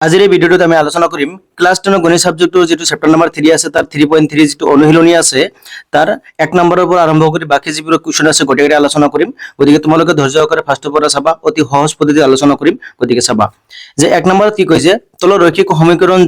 আজিৰ এই ভিডিঅ'টোত আমি আলোচনা কৰিম ক্লাছ 10 গণিত সাবজেক্টৰ যেটো চেপ্টাৰ নম্বৰ 3 আছে তাৰ 3.3 যেটো অনুশীলনী আছে তাৰ 1 নম্বৰৰ পৰা আৰম্ভ কৰি বাকি যিবোৰ কোৱেশ্চন আছে গোটেইকেইটা আলোচনা কৰিম গতিকে তোমালোকে ধৈৰ্য সহকাৰে ফাৰ্ষ্টৰ পৰা চাবা অতি সহজ পদ্ধতিত আলোচনা কৰিম গতিকে চাবা যে 1 নম্বৰত কি কৈছে তলৰ ৰৈখিক সমীকৰণ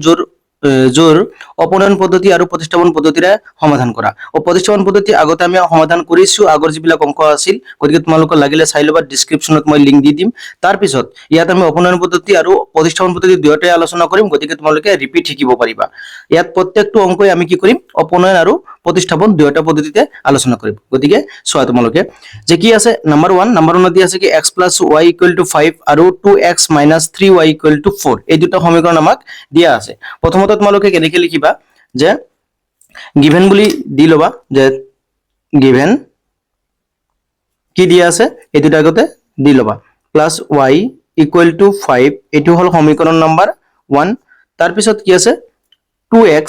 জোৰ অপনয়ন পদ্ধতি আৰু প্ৰতিস্থাপন পদ্ধতিৰে সমাধান কৰা ও প্ৰতিস্থাপন পদ্ধতি আগতে আমি সমাধান কৰিছো আগৰ যিবিলাক অংক আছিল গতিকে তোমালোকক লাগিলে চাই লবা ডেসক্ৰিপচনত মই লিংক দি দিম তাৰ পিছত ইয়াত আমি অপনয়ন পদ্ধতি আৰু প্ৰতিস্থাপন পদ্ধতি দুয়োটাই আলোচনা কৰিম গতিকে তোমালোকে ৰিপিট শিকিব পাৰিবা ইয়াত প্ৰত্যেকটো অংকই আমি কি কৰিম অপনয়ন আৰু প্ৰতিস্থাপন দুয়োটা পদ্ধতিতে আলোচনা কৰিম গতিকে চোৱা তোমালোকে যে কি আছে নম্বৰ 1 নম্বৰ 1 দি আছে কি x y 5 আৰু 2x 3y 4 এই দুটা সমীকৰণ আমাক দিয়া আছে প্ৰথমতে তোমালোকে কেনেকৈ লিখিবা যে গিভেন বুলি দি লবা যে গিভেন কি দিয়া আছে এই দুটা আগতে দি লবা প্লাস y equal to 5 এটো হল সমীকরণ নাম্বার 1 তার পিছত কি আছে 2x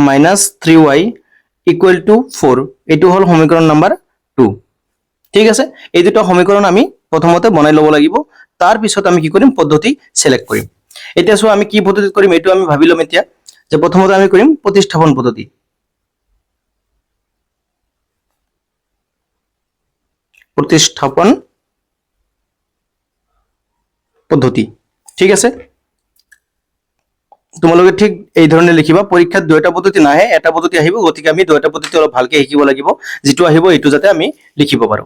minus 3y equal to 4 এটো হল সমীকরণ নাম্বার 2 ঠিক আছে এই দুটো সমীকরণ আমি প্রথমতে বনাই লব লাগিব তার পিছত আমি কি কৰিম পদ্ধতি সিলেক্ট কৰিম এতিয়া সো আমি কি পদ্ধতি কৰিম এটো আমি ভাবিলম এতিয়া যে প্ৰথমতে আমি কৰিম প্ৰতিস্থাপন পদ্ধতি প্ৰতিস্থাপন পদ্ধতি ঠিক আছে তোমালোকে ঠিক এই ধৰণে লিখিবা পৰীক্ষাত দুটা পদ্ধতি নাহে এটা পদ্ধতি আহিব গতিকে আমি দুটা পদ্ধতি অলপ ভালকে শিকিব লাগিব যেটো আহিব এটো যাতে আমি লিখিব পাৰো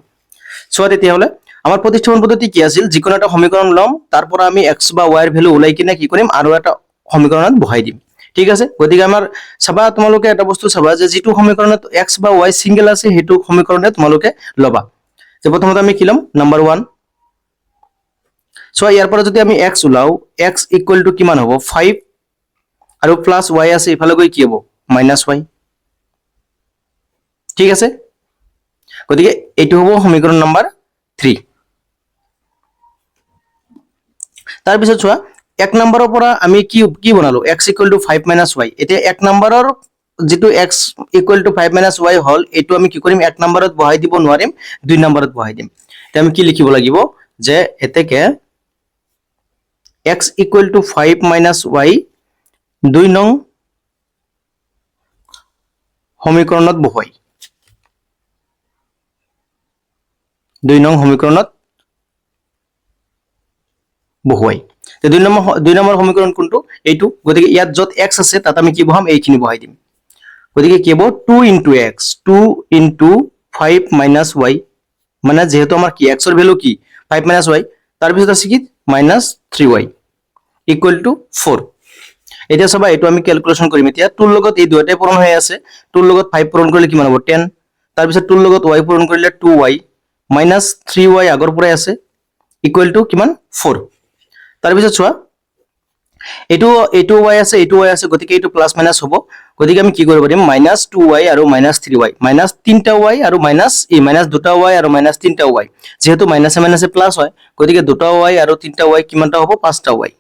সোৱা তেতিয়া হলে আমাৰ প্ৰতিস্থাপন পদ্ধতি কি আছিল যিকোনো এটা সমীকৰণ লম তাৰপৰা আমি x বা y এৰ ভ্যালু উলাই কিনে কি কৰিম আৰু এটা সমীকৰণত বহাই দিম ঠিক আছে গতিকে আমাৰ সবা তোমালোকে এটা বস্তু সবা যে যেটো সমীকৰণত x বা y সিঙ্গেল আছে হেতু সমীকৰণে তোমালোকে লবা যে প্ৰথমতে আমি কি লম নম্বৰ 1 সো ইয়াৰ পৰা যদি আমি x উলাও x ইকুৱেল টু কিমান হ'ব 5 আৰু প্লাস y আছে ইফালে গৈ কি হ'ব -y ঠিক আছে গতিকে এটো হ'ব সমীকৰণ নম্বৰ 3 তাৰ পিছত চোৱা 1 নম্বৰৰ পৰা আমি কি বনালো x ইকুৱেল টু 5 y এতিয়া 1 নম্বৰৰ যেটো x ইকুৱেল টু 5 y হল এটো আমি কি কৰিম 1 নম্বৰত বহাই দিব নোৱাৰিম 2 নম্বৰত বহাই দিম তেতিয়া আমি কি লিখিব লাগিব যে এতেকে x equal to 5 minus y 2 নং সমীকৰণত বহাই 2 নং সমীকৰণত বহাই তে 2 নম্বৰ সমীকৰণ কোনটো এইটো গতিকে ইয়াত যত x আছে তাত আমি কি বহাম এইখিনি বহাই দিম গতিকে কি হ'ব 2 into x 2 into 5 minus y মানে যেহেতু আমাৰ কি x এৰ ভ্যালু কি 5 minus y তাৰ পিছত আছে কি -3y equal to 4 এতিয়া সবা এটো আমি ক্যালকুলেশন কৰিম এতিয়া 2 লগত এই দুটাই পূৰণ হৈ আছে 2 লগত 5 পূৰণ কৰিলে কিমান হ'ব 10 তাৰ পিছত 2 লগত y পূৰণ কৰিলে 2y -3y আগৰ পৰাই আছে equal to কিমান 4 তাৰ পিছত চোৱা এটো y আছে গতিকে এটো প্লাস মাইনাস হ'ব গতিকে আমি কি কৰিব পাৰিম -2y আৰু -3y -3y আৰু -2y আৰু -3y যেহেতু মাইনাসে মাইনাসে প্লাস হয় গতিকে 2y আৰু 3y কিমানটা হ'ব 5y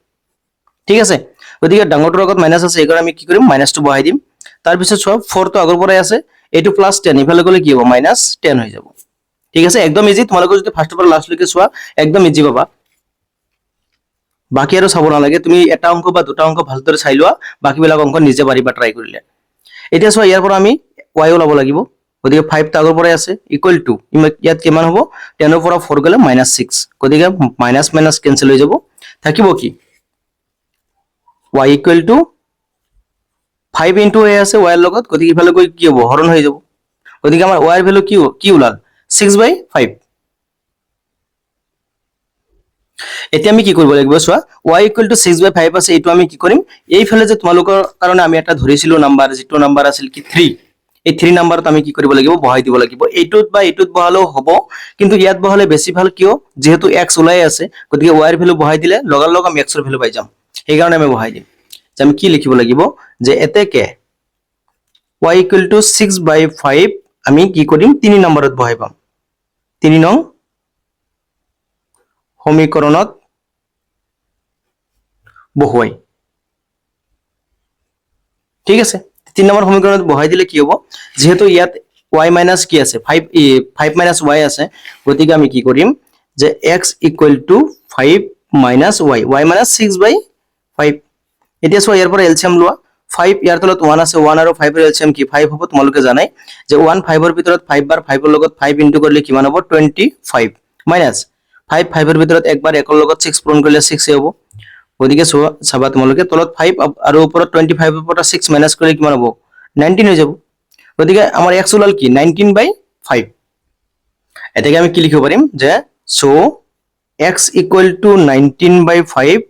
ঠিক আছে গতিকে ডাঙৰটোৰ আগত মাইনাস আছে এইকাৰণে আমি কি কৰিম মাইনাসটো বহাই দিম তাৰ পিছত চোৱা 4 টো আগৰ পৰাই আছে এটো +10 ইফালে গলে কি হ'ব -10 হৈ যাব ঠিক আছে একদম ইজি তোমালোকে যদি ফাৰ্স্টৰ পৰা লাষ্ট লৈকে চোৱা একদম ইজি পাবা বাকি আৰু চাব নালাগে তুমি এটা অংক বা দুটা অংক ভালদৰে চাই লোৱা বাকি বিলাক অংক নিজে পাৰিবা ট্ৰাই কৰিলে এতিয়া চোৱা ইয়াৰ পৰা আমি y ওলাব লাগিব গতিকে 5 টা আগৰ পৰাই আছে ইকুৱেল টু ইয়াত কিমান হ'ব 10 ৰ পৰা 4 গলে -6 গতিকে মাইনাস মাইনাস কেনসেল হৈ যাব থাকিব কি y equal to 5 into a আছে y এর লগত গতিকে ইফালে গৈ কি হ'ব হৰণ হৈ যাব গতিকে আমাৰ y এৰ ভ্যালু কি উলাল 6/5 এতিয়া আমি কি কৰিব লাগিব চোৱা y equal to 6/5 আছে এটো আমি কি কৰিম এইফালে যে তোমালোকৰ কাৰণে আমি এটা ধৰিছিলো নাম্বাৰ যেটো নাম্বাৰ আছিল কি 3 এই 3 নাম্বাৰত আমি কি কৰিব লাগিব বহাই দিব লাগিব এইটোত বা এইটোত বহালেও হ'ব কিন্তু ইয়াত বহালে বেছি ভাল কিয় যেহেতু x উলাই আছে গতিকে y এর ভ্যালু বহাই দিলে লগালগ আমি x এর ভ্যালু পাই যাম এই কাৰণে আমি বহাই দিম যে আমি কি লিখিব লাগিব যে এতেকে y equal to 6/5 আমি কি কৰিম 3 নম্বৰত বহাই পাম 3 নং সমীকৰণত বহুৱাই ঠিক আছে 3 নম্বৰ সমীকৰণত বহাই দিলে কি হ'ব যেহেতু ইয়াত y মাইনাস কি আছে 5 মাইনাস y আছে গতিকে আমি কি কৰিম যে x equal to 5 minus y y minus 6/5 এতিয়া চোৱা ইয়াৰ পৰা এলচিএম লোৱা 5 ইয়াৰ তলত 1 আছে 1 আৰু 5 এর এলচিএম কি 5 হ'ব তোমালোকে জানাই যে 1 5 এর ভিতৰত 5 বাৰ 5 এৰ লগত 5 ইনটু কৰিলে কিমান হ'ব 25 মাইনাস 5 5 এৰ ভিতৰত একবাৰ 1 এৰ লগত 6 পূৰণ কৰিলে 6 হ'ব গতিকে চাবা তোমালোকে তলত 5 আৰু ওপৰত 25 এৰ পৰা 6 মাইনাস কৰিলে কিমান হ'ব 19 হৈ যাব গতিকে আমাৰ x ওলাল কি 19/5 এটাকে আমি কি লিখিব পাৰিম যে সো x ইকুৱেল টু 19/5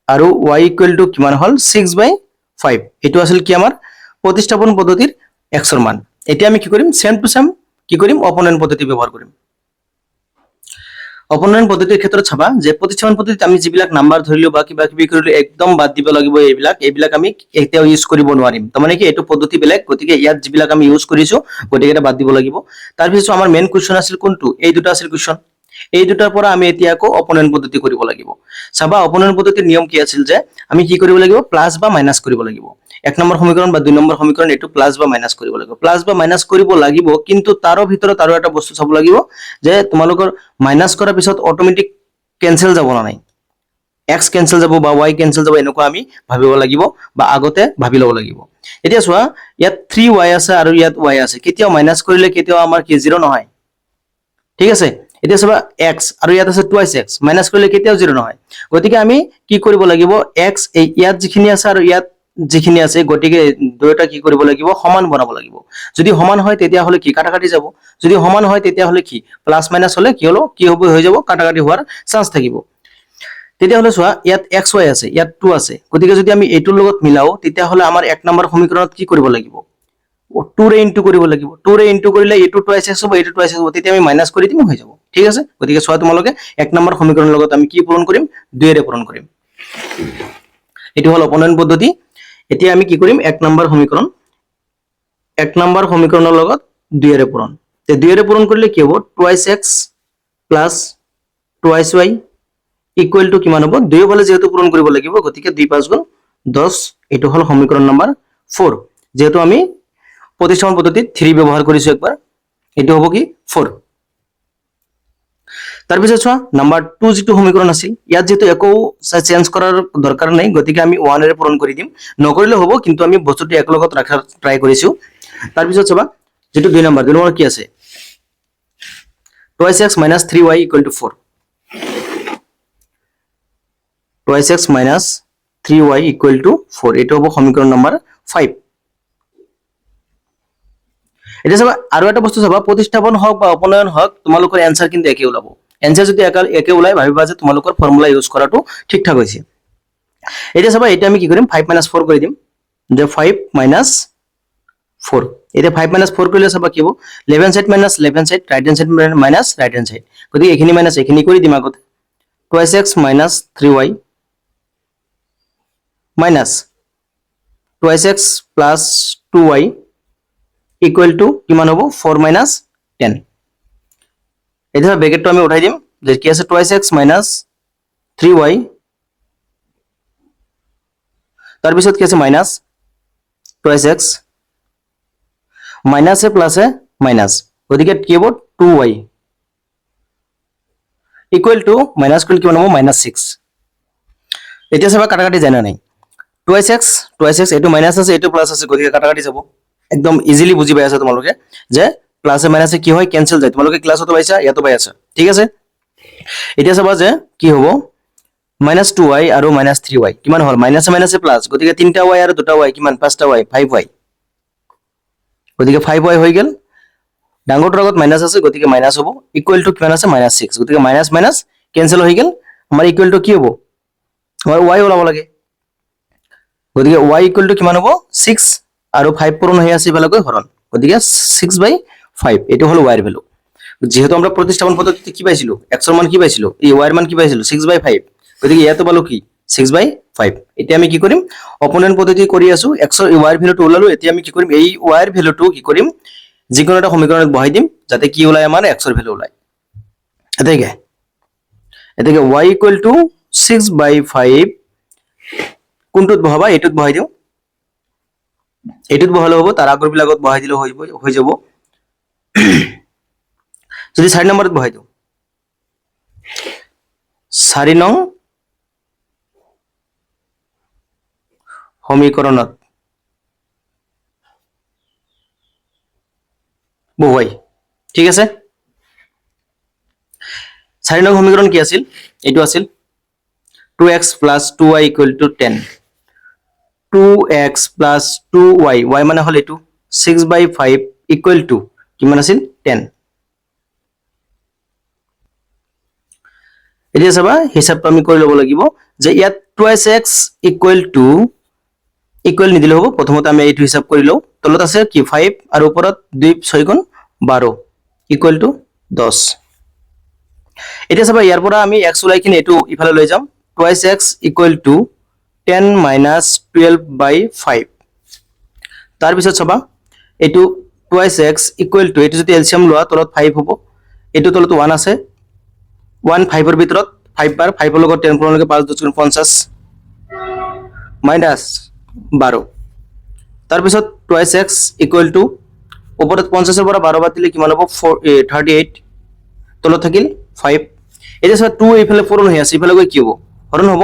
আৰু y ইকুৱেল টু কিমান হল 6/5 এটো আছিল কি আমাৰ প্ৰতিস্থাপন পদ্ধতিৰ x এৰ মান এতিয়া আমি কি কৰিম সেম টু সেম কি কৰিম অপোনেন্ট পদ্ধতি ব্যৱহাৰ কৰিম অপোনেন্ট পদ্ধতিৰ ক্ষেত্ৰত চাবা যে প্ৰতিস্থাপন পদ্ধতিত আমি যিবিলাক নাম্বাৰ ধৰিলো বা কিবা কিবি কৰিলো একদম বাদ দিব লাগিব এইবিলাক আমি এতিয়াও ইউজ কৰিব নোৱাৰিম তাৰমানে কি এটো পদ্ধতি বেলেগ গতিকে ইয়াত যিবিলাক আমি ইউজ কৰিছো গতিকে এটা বাদ দিব লাগিব তাৰ পিছত আমাৰ মেইন কোৱেশ্চন আছিল কোনটো এই দুটা আছিল কোৱেশ্চন এই দুটাৰ পৰা আমি এতিয়া আকৌ অপোনেন্ট পদ্ধতি কৰিব লাগিব চাবা অপোনেন্ট পদ্ধতিৰ নিয়ম কি আছিল যে আমি কি কৰিব লাগিব প্লাস বা মাইনাস কৰিব লাগিব এক নম্বৰ সমীকৰণ বা দুই নম্বৰ সমীকৰণ এটো প্লাস বা মাইনাস কৰিব লাগিব প্লাস বা মাইনাস কৰিব লাগিব কিন্তু তাৰো ভিতৰত আৰু এটা বস্তু চাব লাগিব যে তোমালোকৰ মাইনাস কৰাৰ পিছত অটোমেটিক কেনসেল যাব না নাই x কেনসেল যাব বা y কেনসেল যাব এনেকুৱা আমি ভাবিব লাগিব বা আগতে ভাবি লব লাগিব এতিয়া চোৱা ইয়াত 3y আছে আৰু ইয়াত y আছে কেতিয়াও মাইনাস কৰিলে কেতিয়াও আমাৰ কি 0 নহয় ঠিক আছে এতিয়া চাবা x আৰু ইয়াত আছে 2x মাইনাস কৰিলে কেতিয়াও 0 নহয় গতিকে আমি কি কৰিব লাগিব x এই ইয়াত যিখিনি আছে আৰু ইয়াত যিখিনি আছে গতিকে দুয়োটা কি কৰিব লাগিব সমান বনাব লাগিব যদি সমান হয় তেতিয়া হলে কি কাটাকাটি যাব যদি সমান হয় তেতিয়া হলে কি প্লাস মাইনাস হলে কি হলো কি হ'ব হৈ যাব কাটাকাটি হোৱাৰ চান্স থাকিব তেতিয়া হলে চোৱা ইয়াত xy আছে ইয়াত 2 আছে গতিকে যদি আমি এইটোৰ লগত মিলাও তেতিয়া হলে আমাৰ এক নম্বৰ সমীকৰণত কি কৰিব লাগিব 2 ৰে ইনটু কৰিব লাগিব 2 ৰে ইনটু কৰিলে এইটো টুৱাইস x হ'ব এইটো টুৱাইস হ'ব তেতিয়া আমি মাইনাস কৰি দিম হৈ যাব ঠিক আছে গতিকে চোৱা তোমালোকে এক নম্বৰ সমীকৰণৰ লগত আমি কি পূৰণ কৰিম 2 ৰে পূৰণ কৰিম এটো হল অপোনেন্ট পদ্ধতি এতিয়া আমি কি কৰিম এক নম্বৰ সমীকৰণৰ লগত 2 ৰে পূৰণ তে 2 ৰে পূৰণ কৰিলে কি হ'ব twice x plus twice y equal to কিমান হ'ব দুই ফালে যেহেতু পূৰণ কৰিব লাগিব গতিকে 2 5 গুণ 10 এটো হল সমীকৰণ নম্বৰ 4 যেহেতু আমি প্ৰতিস্থাপন পদ্ধতিত 3 ব্যৱহাৰ কৰিছো একবাৰ এটো হ'ব কি 4 তাৰ পিছত চোৱা নাম্বাৰ 2 যেটো সমীকৰণ আছিল ইয়াত যেটো একো চেঞ্জ কৰাৰ দৰকাৰ নাই গতিকে আমি 1 ৰে পূৰণ কৰি দিম নকৰিলে হ'ব কিন্তু আমি বস্তুটো এক লগত ৰাখাৰ ট্ৰাই কৰিছো তাৰ পিছত চাবা যেটো 2 নম্বৰ কি আছে 2x 3y 4 2x 3y 4 এটো হ'ব সমীকৰণ নম্বৰ 5 এটা চাবা আৰু এটা বস্তু চাবা প্ৰতিস্থাপন হওক বা অপনয়ন হওক তোমালোকৰ এনসাৰ কিন্তু একে ওলাব এনসাৰ যদি একে ওলাই ভাবিবা যে তোমালোকৰ ফৰ্মুলা ইউজ কৰাটো ঠিকঠাক হৈছে এটা চাবা এটা আমি কি কৰিম 5 4 কৰি দিম যে 5 4 এটা 5 4 কৰিলে চাবা কি হ'ব left side minus left side right hand side minus right hand side গতিকে এখিনি মাইনাস এখিনি কৰি দিম আগতে 2x 3y minus 2x plus 2y equal to কিমান হ'ব 4 minus 10 এটা ব্র্যাকেটটো আমি উঠাই দিম যে কি আছে 2x minus 3y তাৰ পিছত কি আছে minus 2x minus এ plus এ minus গতিকে কি হ'ব 2y equal to minus কৰিলে কিমান হ'ব -6 এতিয়া চাবা কাটাকাটি জানা নাই 2x এটো মাইনাস আছে এটো প্লাস আছে গতিকে কাটাকাটি যাব একদম ইজিলি বুজি পাই আছা তোমালোকে যে প্লাস এ মাইনাসে কি হয় ক্যান্সেল যায় তোমালোকে ক্লাসতো পাইছা ইয়াতো পাই আছা ঠিক আছে এতিয়া চাবা যে কি হ'ব -2y আৰু -3y কিমান হল মাইনাসে মাইনাসে প্লাস গতিকে 3টা y আৰু 2টা y কিমান 5টা y 5y গতিকে 5y হৈ গেল ডাঙৰটোৰ আগত মাইনাস আছে গতিকে মাইনাস হ'ব ইকুৱেল টু কিমান আছে -6 গতিকে মাইনাস মাইনাস ক্যান্সেল হৈ গেল আমাৰ ইকুৱেল টু কি হ'ব আমাৰ y ওলাব লাগে গতিকে y ইকুৱেল টু কিমান হ'ব 6 আৰু 5 পূৰণ হৈ আছে ইফালে গৈ হৰণ গতিকে 6/5 এটো হলো y এর ভ্যালু যেহেতু আমরা প্রতিস্থাপন পদ্ধতিতে কি পাইছিলো x এর মান কি পাইছিলো এই y এর মান কি পাইছিলো 6/5 গতিকে ইয়াতো পালো কি 6/5 এতিয়া আমি কি কৰিম অপোনেন্ট পদ্ধতি কৰি আছো x এৰ y এৰ ভ্যালুটো ওলালো এতিয়া আমি কি কৰিম এই y এৰ ভ্যালুটো কি কৰিম যিকোনো এটা সমীকৰণত বহাই দিম যাতে কি ওলাই আমাৰ x এৰ ভ্যালু ওলাই এটাকে y ইকুৱেল টু 6/5 কোনটোত বহাবা এটুত বহাই দিও এটুত বহালে হ'ব তাৰ আগৰ বিলাকত বহাই দিলে হৈ যাব যদি 4 নম্বৰত বহাই দিও 4 নং সমীকৰণত বহুৱাই ঠিক আছে 4 নং সমীকৰণ কি আছিল এইটো আছিল 2x + 2y = 10 2x + 2y y মানে হল এইটো 6/5 = কিমান আছিল 10 এতিয়া চাবা হিসাবটো আমি কৰি ল'ব লাগিব যে ইয়াত 2x ইকুৱেল নিদিলে হ'ব প্ৰথমতে আমি এইটো হিসাব কৰি লওঁ তলত আছে কি 5 আৰু ওপৰত 2 6 গুণ 12 = 10 এতিয়া চাবা ইয়াৰ পৰা আমি x ওলাই কিনে এইটো ইফালে লৈ যাম 2x = 10 - 12/5 তাৰ পিছত চাবা এইটো 2x = এইটো যদি এলসিয়াম লোৱা তলত 5 হ'ব এইটো তলত 1 আছে 1 5 এর ভিতৰত 5 বাৰ 5 এৰ লগত 10 পূৰণলৈকে 5 2 50 মাইনাস 12 তাৰ পিছত 2x = ওপৰত 50 এৰ পৰা 12 বাদ দিলে কিমান হ'ব 38 তলত থাকিল 5 এতিয়া চাবা 2 এইফালে পূৰণ হৈ আছে ইফালে গৈ কি হ'ব হৰণ হ'ব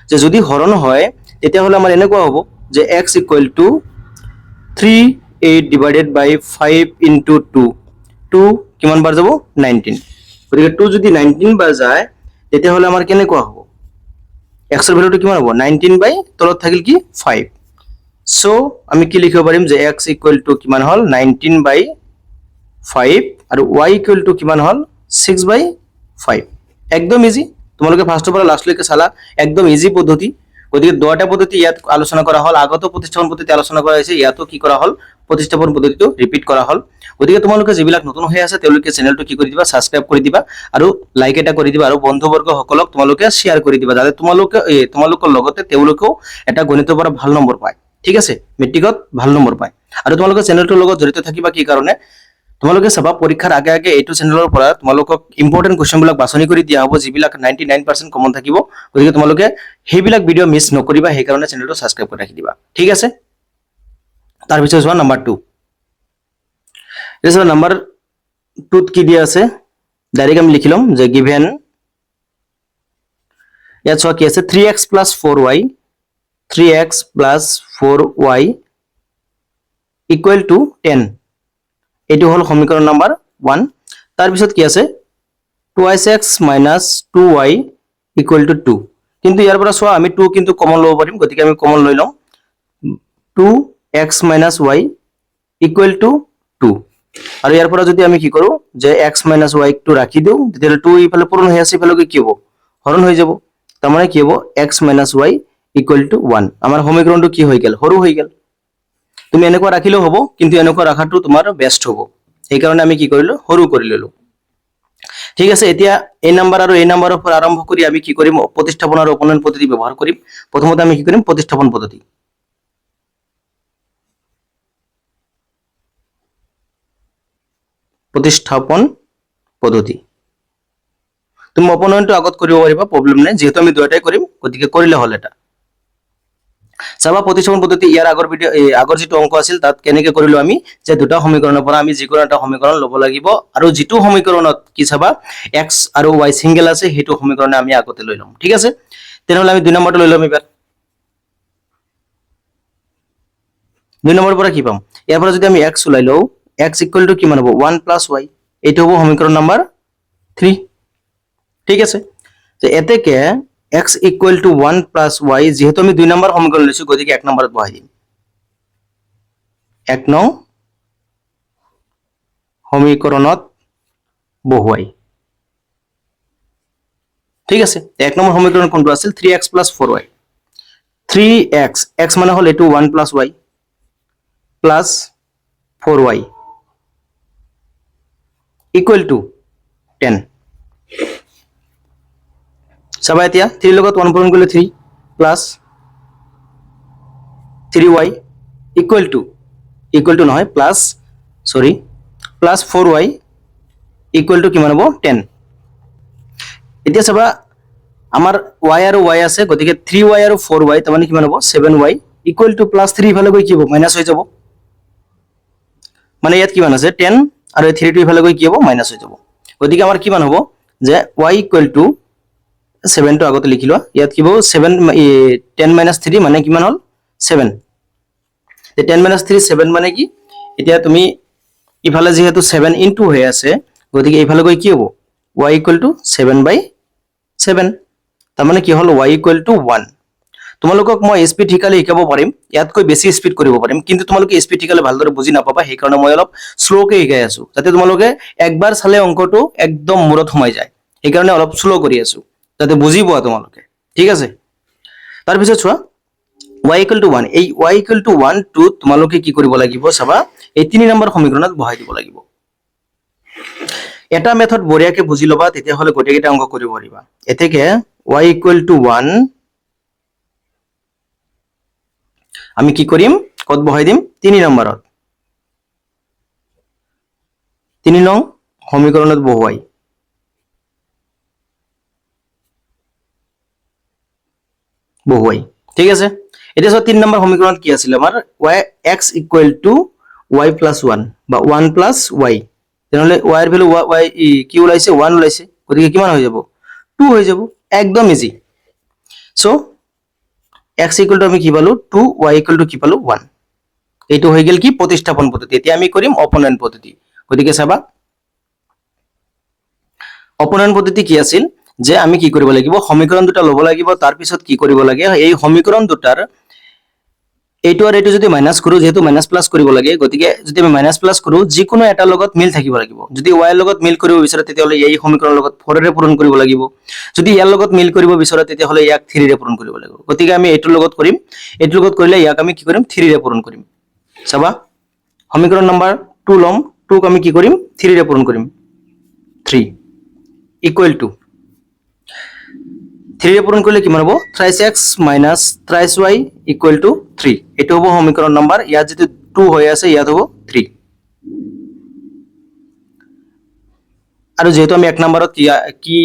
যে যদি হৰণ হয় তেতিয়া হলে আমাৰ এনেকুৱা হ'ব যে x = 38/5 × 2 2 কিমান বাৰ যাব 19 গতিকে 2 যদি 19 বাৰ যায় তেতিয়া হলে আমাৰ কেনেকুৱা হ'ব x এর ভ্যালুটো কিমান হ'ব 19 বাই তলত থাকিল কি 5 সো আমি কি লিখিব পাৰিম যে x = কিমান হল 19/5 আৰু y = কিমান হল 6/5 একদম ইজি তোমালোকে ফাৰ্স্টৰ পৰা লাস্টলৈকে চালা একদম ইজি পদ্ধতি গতিকে দুটা পদ্ধতি ইয়াত আলোচনা কৰা হল আগতো প্ৰতিস্থাপন পদ্ধতি আলোচনা কৰা হৈছে ইয়াতো কি কৰা হল প্ৰতিস্থাপন পদ্ধতিটো ৰিপিট কৰা হল গতিকে তোমালোকে যিবিলাক নতুন হৈ আছে তেওঁলোকে চেনেলটো কি কৰি দিবা সাবস্ক্ৰাইব কৰি দিবা আৰু লাইক এটা কৰি দিবা আৰু বন্ধুবৰ্গ সকলক তোমালোকে শেয়াৰ কৰি দিবা যাতে তোমালোকৰ লগতে তেওঁলোকেও এটা গণিতৰ পৰা ভাল নম্বৰ পায় ঠিক আছে মেট্ৰিকত ভাল নম্বৰ পায় আৰু তোমালোকে চেনেলটোৰ লগত জড়িত থাকিবা কি কাৰণে তোমালোকে চাবা পৰীক্ষাৰ আগে আগে এইটো চেনেলৰ পৰা তোমালোকক ইম্পৰ্টেন্ট কোৱেশ্চনবিলাক বাছনি কৰি দিয়া হ'ব যিবিলাক 99% কমন থাকিব গতিকে তোমালোকে হেইবিলাক ভিডিও মিস নকৰিবা সেই কাৰণে চেনেলটো সাবস্ক্ৰাইব কৰি ৰাখি দিবা ঠিক আছে তাৰ পিছত যোৱা নাম্বাৰ 2 এছৰা নাম্বাৰ 2 কি দিয়া আছে ডাইৰেক্ট আমি লিখি লম যে গিভেন ইয়াত চোৱা কি আছে 3x + 4y 3x + 4y = 10 এইটো হল সমীকৰণ নাম্বাৰ 1 তাৰ পিছত কি আছে 2x - 2y = 2 কিন্তু ইয়াৰ পৰা চোৱা আমি 2 কিন্তু কমন লব পাৰিম গতিকে আমি কমন লৈ লম 2x - y = 2 আৰু ইয়াৰ পৰা যদি আমি কি কৰো যে x - y টো ৰাখি দিও তেতিয়া 2 ইফালে পূৰণ হৈ আছে ইফালে কি হ'ব হৰণ হৈ যাব তাৰ মানে কি হ'ব x - y = 1 আমাৰ সমীকৰণটো কি হৈ গেল হৰু হৈ গেল তুমি এনেকুৱা ৰাখিলেও হ'ব কিন্তু এনেকুৱা ৰাখাটো তোমাৰ বেস্ট হ'ব এই কাৰণে আমি কি কৰিলো হৰু কৰি ললো ঠিক আছে এতিয়া এই নাম্বাৰ আৰু এই নাম্বাৰৰ পৰা আৰম্ভ কৰি আমি কি কৰিম প্ৰতিস্থাপন আৰু অপনয়ন পদ্ধতি ব্যৱহাৰ কৰিম প্ৰথমতে আমি কি কৰিম প্ৰতিস্থাপন পদ্ধতি তুমি অপনয়নটো আগত কৰিব পাৰিবা প্ৰবলেম নাই যেহেতু আমি দুটাই কৰিম গতিকে কৰিলে হল এটা চাবা প্ৰতিস্থাপন পদ্ধতি ইয়াৰ আগৰ যেটো অংক আছিল তাত কেনেকৈ কৰিলো আমি যে দুটা সমীকৰণৰ পৰা আমি যিকোনো এটা সমীকৰণ লব লাগিব আৰু যেটো সমীকৰণত কি চাবা x আৰু y সিঙ্গেল আছে হেতু সমীকৰণে আমি আগতে লৈ লম ঠিক আছে তেনেহলে আমি 2 নম্বৰটো লৈ লম এবাৰ 2 নম্বৰৰ পৰা কি পাম ইয়াৰ পৰা যদি আমি x ওলাই লও x = কিমান হ'ব 1 + y এইটো হ'ব সমীকৰণ নাম্বাৰ 3 ঠিক আছে যে এতেকে x = 1 + y যেহেতু আমি 2 নম্বৰ সমীকৰণ লৈছো গতিকে 1 নম্বৰত বহাই দিম 1 নং সমীকৰণত বহুৱাই ঠিক আছে 1 নম্বৰ সমীকৰণ কোনটো আছিল 3x + 4y 3x x মানে হল এটো 1 + y plus 4y = 10 চাবা এতিয়া 3 লগত 1 পূৰণ কৰিলে 3 plus 3y equal to নহয় plus 4y equal to কিমান হ'ব 10 এতিয়া চাবা আমাৰ y আৰু y আছে গতিকে 3y আৰু 4y তাৰ মানে কিমান হ'ব 7y equal to plus 3 ইফালে গৈ কি হ'ব মাইনাস হৈ যাব মানে ইয়াত কিমান আছে 10 আৰু 3 টো ইফালে গৈ কি হ'ব মাইনাস হৈ যাব গতিকে আমাৰ কিমান হ'ব যে y = 7 টো আগতে লিখি লোৱা ইয়াত কি হ'ব 10 - 3 মানে কিমান হল 7 তে 10 - 3 7 মানে কি এতিয়া তুমি ইফালে যেহেতু 7 ইনটু হৈ আছে গতিকে ইফালে গৈ কি হ'ব y = 7/7 তাৰ মানে কি হ'ল y = 1 তোমালোকক মই স্পিড শিকালে শিকাব পাৰিম ইয়াতকৈ বেছি স্পিড কৰিব পাৰিম কিন্তু তোমালোকে স্পিড শিকালে ভালদৰে বুজি নাপাবা সেই কাৰণে মই অলপ স্লোকে শিকাই আছো যাতে তোমালোকে একবাৰ চালে অংকটো একদম মূৰত সোমাই যায় সেই কাৰণে অলপ স্লো কৰি আছো যাতে বুজি পোৱা তোমালোকে ঠিক আছে তাৰ পিছত চোৱা y = 1 এই y = 1 টো তোমালোকে কি কৰিব লাগিব চাবা এই 3 নম্বৰ সমীকৰণত বহাই দিব লাগিব এটা মেথড বঢ়িয়াকে বুজি লবা তেতিয়া হলে গোটেইটা অংক কৰিব পাৰিবা এতেকে y = 1 আমি কি কৰিম কত বহাই দিম 3 নম্বৰত 3 নং সমীকৰণত বহুৱাই ঠিক আছে এতিয়া সব 3 নম্বৰ সমীকৰণত কি আছিল আমাৰ x = y + 1 বা 1 + y তেনেহলে y এর ভ্যালু y কি ওলাইছে 1 ওলাইছে গতিকে কিমান হৈ যাব 2 হৈ যাব একদম ইজি সো x = আমি কি পালো 2 y = কি পালো 1 এইটো হৈ গেল কি প্ৰতিস্থাপন পদ্ধতি এতিয়া আমি কৰিম অপনয়ন পদ্ধতি গতিকে চাবা অপনয়ন পদ্ধতি কি আছিল যে আমি কি কৰিব লাগিব সমীকৰণ দুটা লব লাগিব তাৰ পিছত কি কৰিব লাগে এই সমীকৰণ দুটাৰ এইটো আৰু এইটো যদি মাইনাস কৰো যেহেতু মাইনাস প্লাস কৰিব লাগে গতিকে যদি আমি মাইনাস প্লাস কৰো যিকোনো এটা লগত মিল থাকিব লাগিব যদি y এৰ লগত মিল কৰিব বিচাৰে তেতিয়া হলে এই সমীকৰণৰ লগত 4 ৰে পূৰণ কৰিব লাগিব যদি ইয়াৰ লগত মিল কৰিব বিচাৰে তেতিয়া হলে ইয়াক 3 ৰে পূৰণ কৰিব লাগিব গতিকে আমি এইটোৰ লগত কৰিম এইটোৰ লগত কৰিলে ইয়াক আমি কি কৰিম 3 ৰে পূৰণ কৰিম চাবা সমীকৰণ নম্বৰ 2 লম 2 ক আমি কি কৰিম 3 ৰে পূৰণ কৰিম 3 = 3 ৰে পূৰণ কৰিলে কিমান হ'ব 3x - 3y = 3 এটো হ'ব সমীকৰণ নম্বৰ ইয়াত যেটো 2 হৈ আছে ইয়াত হ'ব 3 আৰু যেহেতু আমি 1 নম্বৰত কি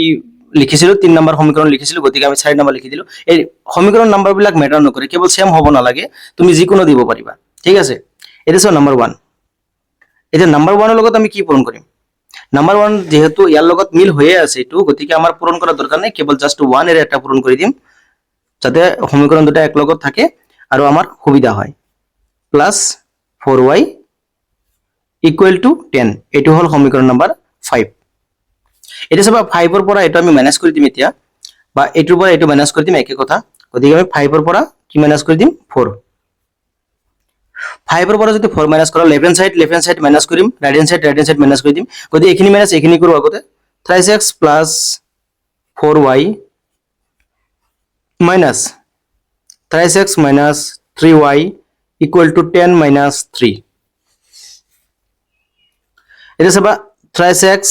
লিখিছিলো 3 নম্বৰ সমীকৰণ লিখিছিলো গতিকে আমি 4 নম্বৰ লিখি দিলো এই সমীকৰণ নম্বৰ বিলাক মেটাৰ নকৰে কেৱল সেম হ'ব না লাগে তুমি যিকোনো দিব পাৰিবা ঠিক আছে এটা আছে নম্বৰ 1 এটা নম্বৰ 1 এৰ লগত আমি কি পূৰণ কৰিম নম্বৰ 1 যেহেতু ইয়াৰ লগত মিল হৈয়ে আছে এটো গতিকে আমাৰ পূৰণ কৰাৰ দৰকাৰ নাই কেৱল জাস্ট 1 এৰ এটা পূৰণ কৰি দিম যাতে সমীকৰণ দুটা এক লগত থাকে আৰু আমাৰ সুবিধা হয় প্লাস 4y = 10 এটো হল সমীকৰণ নম্বৰ 5 এটা সব 5 এৰ পৰা এটা আমি মাইনাস কৰি দিম এতিয়া বা এটোৰ পৰা এটো মাইনাস কৰি দিম একে কথা গতিকে আমি 5 এৰ পৰা কি মাইনাস কৰি দিম 4 5 এৰ পৰা যদি 4 মাইনাস কৰা লেফট হ্যান্ড সাইড মাইনাস কৰিম ৰাইট হ্যান্ড সাইড মাইনাস কৰি দিম গতিকে এখিনি মাইনাস এখিনি কৰো আগতে 3x + 4y minus 3x minus 3y = 10 - 3 এটা সব 3x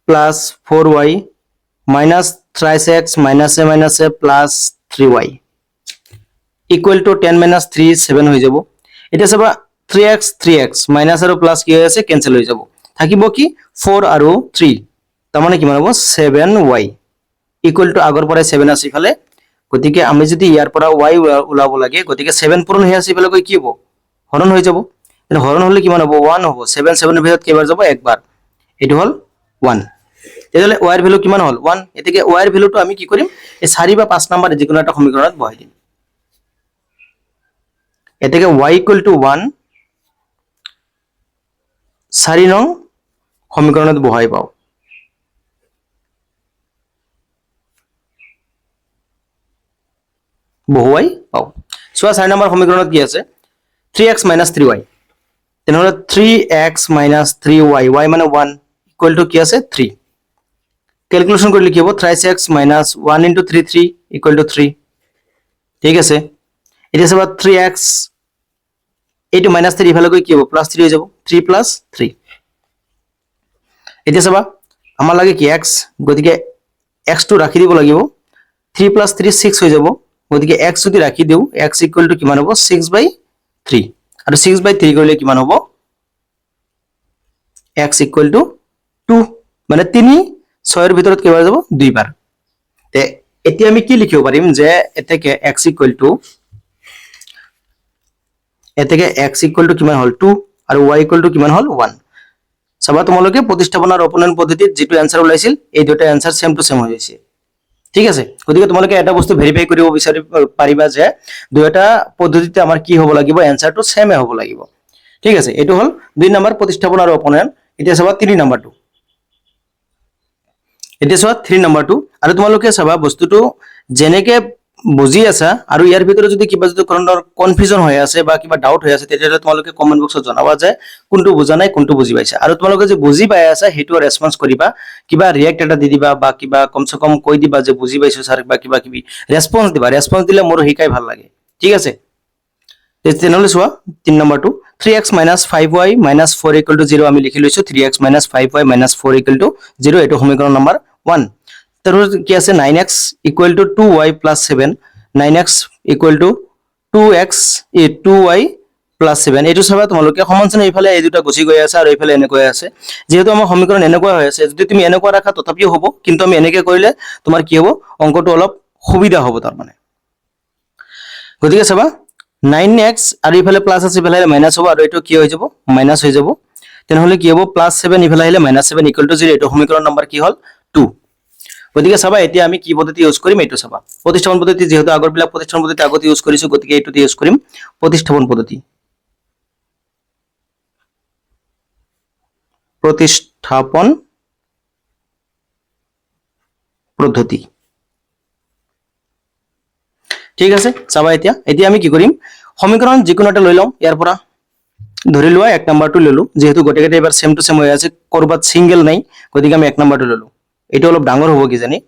plus 4y minus 3x minus a minus a plus 3y = 10 - 3 7 হৈ যাব এটা সব 3x minus আৰু plus কি হৈ আছে ক্যান্সেল হৈ যাব থাকিব কি 4 আৰু 3 তাৰ মানে কিমান হ'ব 7y = আগৰ পৰা 7 আছে ইফালে গতিকে আমি যদি ইয়াৰ পৰা y উলাব লাগে গতিকে 7 পূৰণ হৈ আছে ইফালে কি হ'ব হৰণ হৈ যাব এনে হৰণ হলে কিমান হ'ব 1 হ'ব 7 7 এৰ ভিতৰত কেইবাৰ যাব একবাৰ এটো হল 1 তেতিয়ালে y এর ভ্যালু কিমান হল 1 এতেকে y এর ভ্যালুটো আমি কি কৰিম এই 4 বা 5 নম্বৰ যিকোনো এটা সমীকৰণত বহাই দিম এতেকে y = 1 4 নং সমীকৰণত বহাই পাও বহুৱাই পাও সোয়া 4 নম্বৰ সমীকৰণত কি আছে 3x - 3y তেনেহলে 3x - 3y y মানে 1 = কি আছে 3 ক্যালকুলেশন কৰিলে কি হ'ব 3x - 1 * 3 3 = 3 ঠিক আছে এটা সব 3x এইটো -3 ইফালে গৈ কি হ'ব +3 হৈ যাব 3 + 3 এটা সব আমাৰ লাগে কি x গতিকে x টো ৰাখি দিব লাগিব 3 + 3 6 হৈ যাব গতিকে x যদি ৰাখি দিও x = কিমান হ'ব 6/3 আৰু 6/3 কৰিলে কিমান হ'ব x = 2 মানে 3 6 এৰ ভিতৰত কেইবাৰ যাব দুইবাৰ তে এতিয়া আমি কি লিখিব পাৰিম যে এতেকে x = কিমান হল 2 আৰু y = কিমান হল 1 চাবা তোমালোকে প্ৰতিস্থাপন আৰু অপনয়ন পদ্ধতিত যেটো आंसर ওলাইছিল এই দুটা आंसर সেম টু সেম হৈ গৈছে ঠিক আছে, গতিকে তোমালোকে এটা বস্তু ভেৰিফাই কৰিব বিচাৰি পাৰিবা যে দুয়োটা পদ্ধতিতে আমাৰ কি হ'ব লাগিব, এনসাৰটো সেমে হ'ব লাগিব। ঠিক আছে, এইটো হ'ল 2 নম্বৰ প্ৰতিস্থাপন আৰু অপনয়ন। এতিয়া চাবা 3 নম্বৰটো। এতিয়া চোৱা 3 নম্বৰটো, আৰু তোমালোকে চাবা বস্তুটো যেনেকে বুজি আছা আৰু ইয়াৰ ভিতৰত যদি কিবা যদি ধৰণৰ কনফিউজন হৈ আছে বা কিবা ডাউট হৈ আছে, তেতিয়াহ'লে তোমালোকে কমেন্ট বক্সত জনাবা যে কোনটো বুজা নাই, কোনটো বুজি পাইছা। আৰু তোমালোকে যে বুজি পাই আছা সেইটো ৰেসপন্স কৰিবা, কিবা ৰিয়েক্ট এটা দি দিবা বা কিবা কমসে কম কৈ দিবা যে বুজি পাইছো স্যাৰ, বা কিবা কিবি ৰেসপন্স দিবা। ৰেসপন্স দিলে মোৰ শিকাই ভাল লাগে। ঠিক আছে, তেনেহ'লে চোৱা 3 নম্বৰটো 3x - 5y - 4 = 0 আমি লিখি লৈছো। 3x - 5y - 4 = 0, এইটো সমীকৰণ নম্বৰ 1। তাৰপিছত কি আছে 9x = 2y + 7, 9x = 2y + 7। এইটো চাবা তোমালোকে সমানচনে এইফালে এই দুটা গুচি গৈ আছে আৰু এইফালে এনেকৈ আছে। যেহেতু আমাৰ সমীকৰণ এনেকুৱা হৈ আছে, যদি তুমি এনেকুৱা ৰাখা তথাপিও হ'ব, কিন্তু আমি এনেকৈ কৰিলে তোমাৰ কি হ'ব, অংকটো অলপ সুবিধা হ'ব তাৰ মানে। গতিকে চাবা 9x আৰু ইফালে প্লাস আছে, ইফালে মাইনাস হ'ব, আৰু এইটো কি হৈ যাব, মাইনাস হৈ যাব। তেনেহ'লে কি হ'ব, +7 ইফালে আহিলে -7 = 0, এইটো সমীকৰণ নম্বৰ কি হ'ল 2। গতিকে চাবা এতিয়া আমি কি পদ্ধতি ইউজ কৰিম এইটো চাবা। প্ৰতিস্থাপন পদ্ধতি, যেহেতু আগৰবিলাক প্ৰতিস্থাপন পদ্ধতি আগতে ইউজ কৰিছো, গতিকে এইটোতে ইউজ কৰিম প্ৰতিস্থাপন পদ্ধতি। প্ৰতিস্থাপন পদ্ধতি। ঠিক আছে, চাবা এতিয়া আমি কি কৰিম, সমীকৰণ যিকোনো এটা লৈ লওঁ। ইয়াৰ পৰা ধৰি লোৱা 1 নম্বৰটো ললো, যেহেতু গোটেইকেইটা এবাৰ সেম টু সেম হৈ আছে, কৰবাত সিঙ্গেল নাই, গতিকে আমি 1 নম্বৰটো ললো। এইটো অলপ ডাঙৰ হ'ব কিজানি।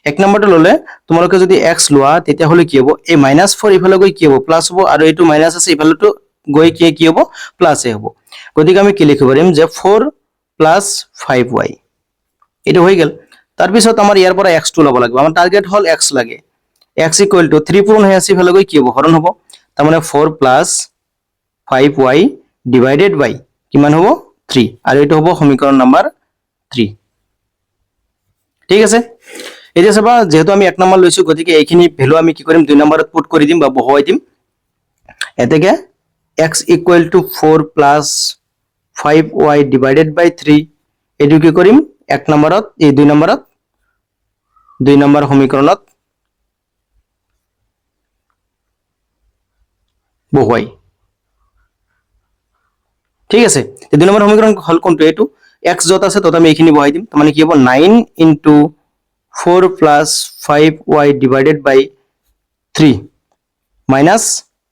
1 নম্বৰটো ললে তোমালোকে যদি x লোৱা, তেতিয়াহ'লে কি হ'ব, এই -4 ইফালে গৈ কি হ'ব, প্লাস হ'ব, আৰু এইটো মাইনাস আছে ইফালেটো গৈ কি হ'ব, প্লাসে হ'ব। গতিকে আমি কি লিখিব পাৰিম যে 4 + 5y, এইটো হৈ গেল। তাৰপিছত আমাৰ ইয়াৰ পৰা x টো ল'ব লাগিব, আমাৰ টাৰ্গেট হ'ল x লাগে। x = 3 পূৰণ হৈ আছে, ইফালে গৈ কি হ'ব, হৰণ হ'ব। তাৰমানে 4 + 5y / কিমান হ'ব, 3, আৰু এইটো হ'ব সমীকৰণ নম্বৰ 3। ঠিক আছে, এতিয়া চাবা যেহেতু আমি 1 নম্বৰ লৈছো, গতিকে এইখিনি ভ্যালু আমি কি কৰিম, 2 নম্বৰত পুট কৰি দিম বা বহুৱাই দিম। এতেকে x = 4 + 5y / 3, এইটো কি কৰিম 1 নম্বৰত, এই 2 নম্বৰত, 2 নম্বৰ সমীকৰণত বহুৱাই। ঠিক আছে, 2 নম্বৰ সমীকৰণ হল কোনটো, এইটো x যত আছে তত আমি এইখিনি বহাই দিম। মানে কি হ'ব, 9 × 4 + 5y / 3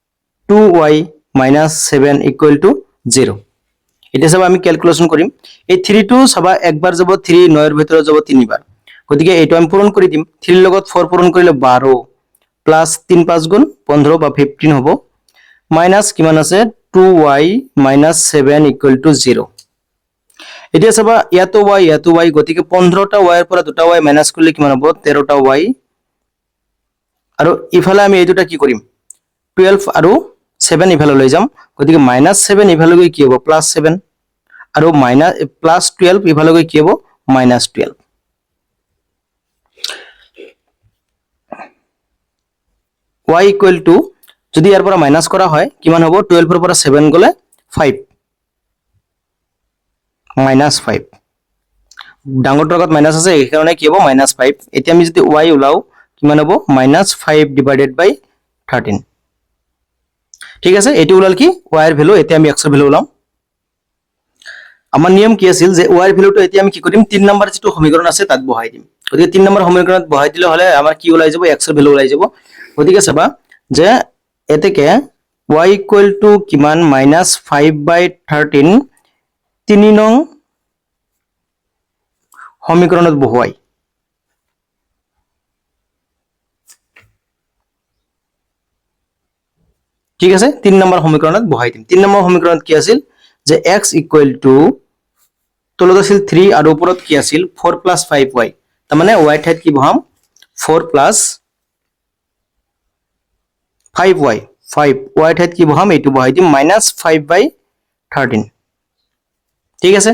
- 2y - 7 = 0। এতিয়া চাবা আমি ক্যালকুলেশন কৰিম। এই 3 টো চাবা একবাৰ যাব 3, 9 ৰ ভিতৰত যাব 3 বাৰ, গতিকে এইটো আমি পূৰণ কৰি দিম। 3 ৰ লগত 4 পূৰণ কৰিলে 12, প্লাস 3 × 5 = 15 বা 15 হ'ব, মাইনাস কিমান আছে 2y - 7 = 0। এতিয়া চাবা ইয়াতো y, গতিকে 15টা y ৰ পৰা 2টা y মাইনাস কৰিলে কিমান হ'ব, 13টা y, আৰু ইফালে আমি এই দুটা কি কৰিম, 12 আৰু 7 ইফালে লৈ যাম, গতিকে -7 ইফালে গৈ কি হ'ব, +7, আৰু +12 ইফালে গৈ কি হ'ব, -12। y = যদি ইয়াৰ পৰা মাইনাস কৰা হয় কিমান হ'ব, 12 ৰ পৰা 7 গলে 5, -5, ডাঙৰটোৰ আগত মাইনাস আছে, এইকাৰণে কি হ'ব, -5। এতিয়া আমি যদি y ওলাও কিমান হ'ব, -5 / 13। ঠিক আছে, এইটো ওলাল কি y ৰ ভ্যালু। এতিয়া আমি x ৰ ভ্যালু ওলাম। আমাৰ নিয়ম কি আছিল যে y ৰ ভ্যালুটো এতিয়া আমি কি কৰিম, 3 নম্বৰ যিটো সমীকৰণ আছে তাত বহাই দিম। গতিকে 3 নম্বৰ সমীকৰণত বহাই দিলে হলে আমাৰ কি ওলাই যাব, x ৰ ভ্যালু ওলাই যাব। গতিকে চাবা যে এতেকে y = কিমান, -5/13 3 নং সমীকৰণত বহুৱাই। ঠিক আছে, 3 নম্বৰ সমীকৰণত বহাই দিম। 3 নম্বৰ সমীকৰণত কি আছিল যে x = তলত আছিল 3 আৰু ওপৰত কি আছিল 4 + 5y, তাৰ মানে y ঠাইত কি বহাম, 4 + 5y, y ঠাইত কি বহাম, এইটো বহাই দিম -5/13। ঠিক আছে,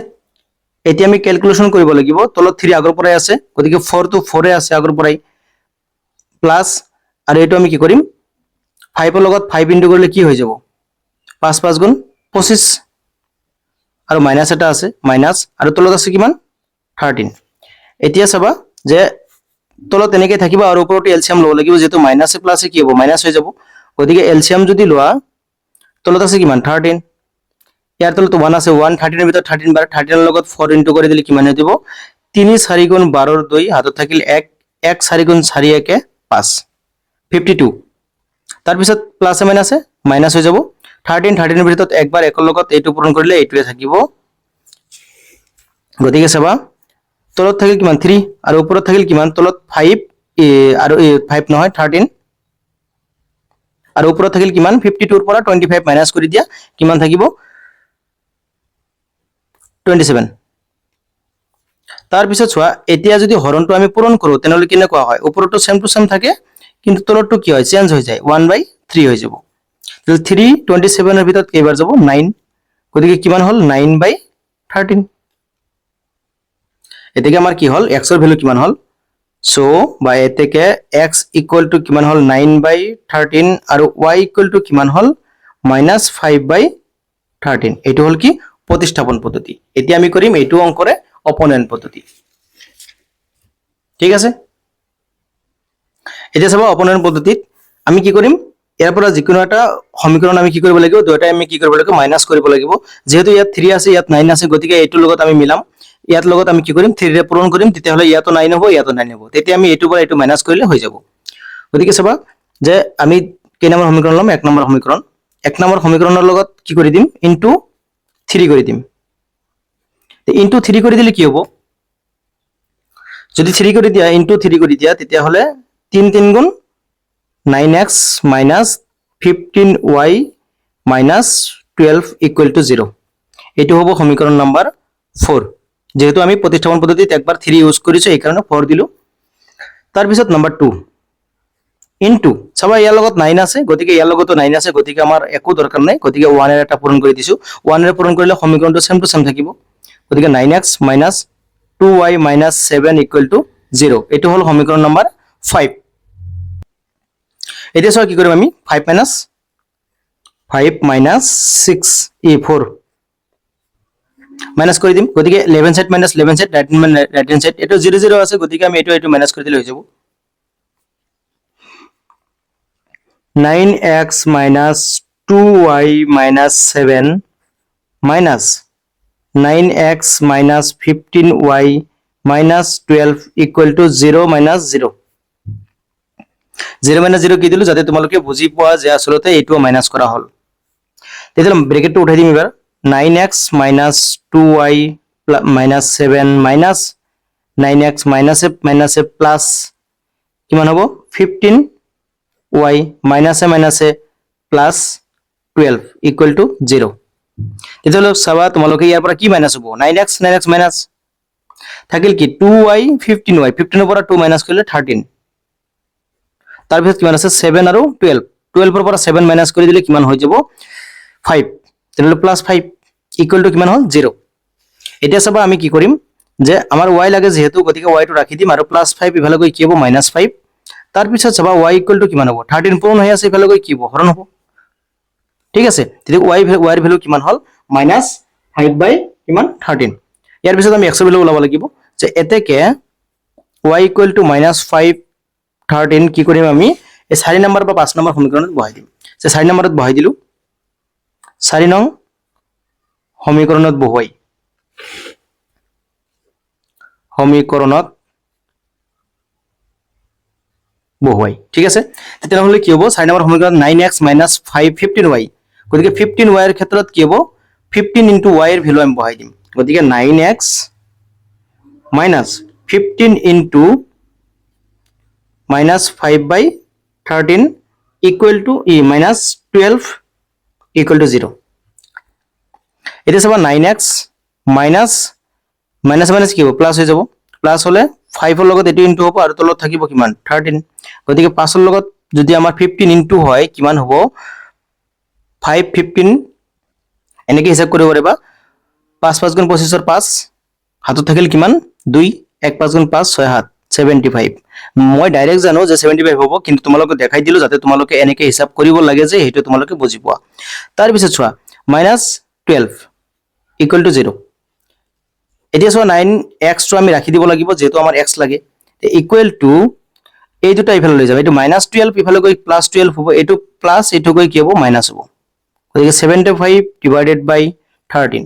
এতিয়া আমি ক্যালকুলেশন কৰিব লাগিব। তলত 3 আগৰ পৰাই আছে, গতিকে 4 টো 4 এ আছে আগৰ পৰাই, প্লাস, আৰু এইটো আমি কি কৰিম, 5 ৰ লগত 5 ইনটু কৰিলে কি হৈ যাব, 5 × 5 = 25, আৰু মাইনাস এটা আছে, মাইনাস, আৰু তলত আছে কিমান 13। এতিয়া চাবা যে তলত তেনেকৈ থাকিব আৰু ওপৰতে এলচিয়াম ল'ব লাগিব, যেহেতু মাইনাছে প্লাছে কি হ'ব মাইনাছ হৈ যাব, গতিকে এলচিয়াম যদি লোৱা তলত আছে কিমান 13, ইয়াৰ তলত 1 আছে, 1 13 ভিতৰত 13 বাৰ, 13 লগত 4 ইনটু কৰি দিলে কিমান হৈ যাব 3 4 গুণ 12 2 হাতত থাকিল 1, 1 4 গুণ 4 1 5, 52। তাৰপিছত প্লাছে মাইনাছে মাইনাছ হৈ যাব, 13 ভিতৰত একবাৰ একৰ লগত এইটো পূৰণ কৰিলে এইটোৱে থাকিব, গতিকে চাবা তলত থাকিল কিমান 3 আৰু ওপৰত থাকিল কিমান তলত 5 আৰু 5 নহয় 13 আৰু ওপৰত থাকিল কিমান 52 ৰ পৰা 25 মাইনাছ কৰি দিয়া কিমান থাকিব 27। তাৰপিছত চোৱা এতিয়া যদি হৰণটো আমি পূৰণ কৰো তেনেহ'লে কেনেকুৱা হয়, ওপৰতো সেম টু সেম থাকে কিন্তু তলৰটো কি হয় চেঞ্জ হৈ যায় 1/3 হৈ যাব, 3 27 এর ভিতৰত কেইবাৰ যাব 9, গতিকে কিমান হল 9/13। এতেকে আমাৰ কি হল x এর ভ্যালু কিমান হল, সো বা এতেকে x ইকুয়াল টু কিমান হল 9/13 আৰু y ইকুয়াল টু কিমান হল -5/13। এইটো হল কি প্রতিস্থাপন পদ্ধতি। এতিয়া আমি কৰিম এইটো অঙ্কৰে অপনয়ন পদ্ধতি, ঠিক আছে। এতিয়া চাবা অপনয়ন পদ্ধতিত আমি কি কৰিম, ইয়াৰ পৰা যিকোনো এটা সমীকৰণ আমি কি কৰিব লাগিব দুয়োটাই আমি কি কৰিব লাগিব মাইনাস কৰিব লাগিব, যেহেতু ইয়াত 3 আছে ইয়াত 9 আছে গতিকে এইটোৰ লগত আমি মিলাম, ইয়াত লগত আমি কি কৰিম 3 ৰে পূৰণ কৰিম, তেতিয়া হলে ইয়াতো 9 হ'ব ইয়াতো 9 হ'ব, তেতিয়া আমি এইটোৰ পৰা এইটো মাইনাস কৰিলে হৈ যাব। গতিকে চাবা যে আমি কেই নম্বৰ সমীকৰণ লম 1 নম্বৰ সমীকৰণ, 1 নম্বৰ সমীকৰণৰ লগত কি কৰি দিম ইনটু 3 কৰি দিম, ইনটু 3 কৰি দিলে কি হ'ব, যদি 3 কৰি দিয়া ইনটু 3 কৰি দিয়া তেতিয়া হলে 3 3 গুণ 9x minus 15y minus 12 equal to 0, এইটো হ'ব সমীকৰণ নাম্বার 4, যেহেতু আমি প্রতিস্থাপন পদ্ধতিতে একবার 3 ইউজ করেছি এই কারণে 4 দিলু। তার পিছত নাম্বার 2 ইনটু সবাই ইয়াৰ লগত 9 আছে গতিকে ইয়াৰ লগতো 9 আছে গতিকে আমাৰ একো দৰকাৰ নাই, গতিকে 1 এৰ এটা পূৰণ কৰি দিছো, 1 এৰ পূৰণ কৰিলে সমীকৰণটো সেম টু সেম থাকিব, গতিকে 9x minus 2y minus 7 equal to 0, এইটো হল সমীকৰণ নাম্বাৰ 5। এতিয়া চাও কি কৰিম আমি 5 minus 6 4 মাইনাস কৰি দিম, গতিকে 11 side minus 11 side right hand side এটা 0 0 আছে গতিকে আমি এইটো মাইনাস কৰি দিলে হৈ যাব, 9x minus 2y minus 7 minus 9x minus 15y minus 12 equal to 0 minus 0, 0 minus 0 কি দিলো যাতে তোমালোকে বুজি পোৱা যে আসলতে এইটো মাইনাস কৰা হল। তেতিয়াহলে ব্ৰ্যাকেটটো উঠাই দিম এবাৰ 9x minus 2y minus 7 minus 9x minus a plus কিমান হ'ব 15y minus a plus 12 equal to 0, তেতিয়াহলে চাবা তোমালোকে ইয়াৰ পৰা কি মাইনাস হ'ব 9x মাইনাস থাকিল কি 2y 15y 15 ৰ পৰা 2 মাইনাস কৰিলে 13, তাৰপিছত কিমান আছে 7 আৰু 12, 12 ৰ পৰা 7 মাইনাস কৰি দিলে কিমান হৈ যাব 5, তেনেহলে প্লাস 5 ইকুয়াল টু কিমান হল 0। এতিয়া চাবা আমি কি কৰিম যে আমাৰ y লাগে যেহেতু গতিকে y টো ৰাখি দিম আৰু প্লাস 5 ইফালে গৈ কি হ'ব -5, তাৰপিছত চাবা y ইকুয়াল টু কিমান হ'ব 13 পূৰণ হৈ আছে ইফালে গৈ কি হ'ব হৰণ হ'ব, ঠিক আছে। তেতিয়া y এৰ ভ্যালু কিমান হল -5 কিমান 13। ইয়াৰ পিছত আমি x এর ভ্যালু ওলাব লাগিব যে এতেকে y ইকুয়াল টু -5 13 কি কৰিম আমি এই 4 নম্বৰ বা 5 নম্বৰ সমীকৰণত বহাই দিম, যে 4 নম্বৰত বহাই দিলো, 4 নং সমীকৰণত বহুৱাই ঠিক আছে। তেতিয়াহলে কি হ'ব 4 নম্বৰ সমীকৰণত 9x minus 5 15y, গতিকে 15y এৰ ক্ষেত্ৰত কি হ'ব 15 into y এর ভ্যালু আমি বহাই দিম, গতিকে 9x minus 15 into minus 5/13 equal to minus 12 equal to 0। এতিয়া চাবা 9x minus minus কি হ'ব প্লাস হৈ যাব, প্লাস হলে 5 এর লগত এটো ইনটু হ'ব আৰু তলত থাকিব কিমান 13, গতিকে 5 এৰ লগত যদি আমাৰ 15 ইনটু হয় কিমান হ'ব 5 15 এনেকে হিসাব কৰিব পাৰিবা, 5 5 গুণ 25 ৰ 5 হাতত থাকিল কিমান 2, 1 5 গুণ 5 6 7 75, মই ডাইৰেক্ট জানো যে 75 হ'ব কিন্তু তোমালোকক দেখাই দিলো যাতে তোমালোকে এনেকে হিসাব কৰিব লাগে যে হেতু তোমালোকে বুজি পোৱা। তাৰ পিছত চোৱা -12 equal to 0, এতিয়া চোৱা 9x টো আমি ৰাখি দিব লাগিব যেহেতু আমাৰ x লাগে, ইকুৱেল টু এই দুটা ইফালে লৈ যাব, এইটো -12 ইফালে গৈ +12 হ'ব, এইটো প্লাছ এইটো গৈ কি হ'ব মাইনাছ হ'ব। গতিকে 75 divided by 13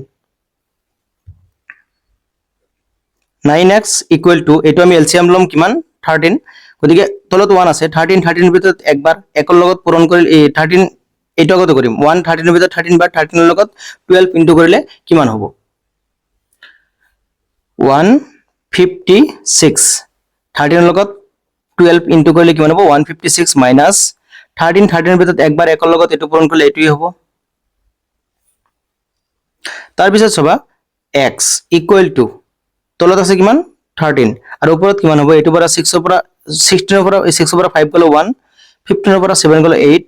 9x equal to এইটো আমি এলচিএম ল'ম কিমান 13, গতিকে তলত 1 আছে 13 ৰ ভিতৰত একবাৰ একৰ লগত পূৰণ কৰি 13 এইটো আগতে কৰিম 1 13 ৰ ভিতৰত 13 বাৰ 13 ৰ লগত 12 ইনটু কৰিলে কিমান হ'ব 156, 13 ৰ লগত 12 ইনটু কৰিলে কিমান হ'ব 156 মাইনাছ 13 ৰ ভিতৰত একবাৰ একৰ লগত এইটো পূৰণ কৰিলে এইটোই হ'ব। তাৰ পিছত চাবা x ইকুৱেল টু তলত আছে কিমান 13 আৰু ওপৰত কিমান হ'ব এইটো পৰা 6 ৰ পৰা 16 ৰ পৰা 6 ৰ পৰা 5 গ'লে 1, 15 ৰ পৰা 7 গ'লে 8,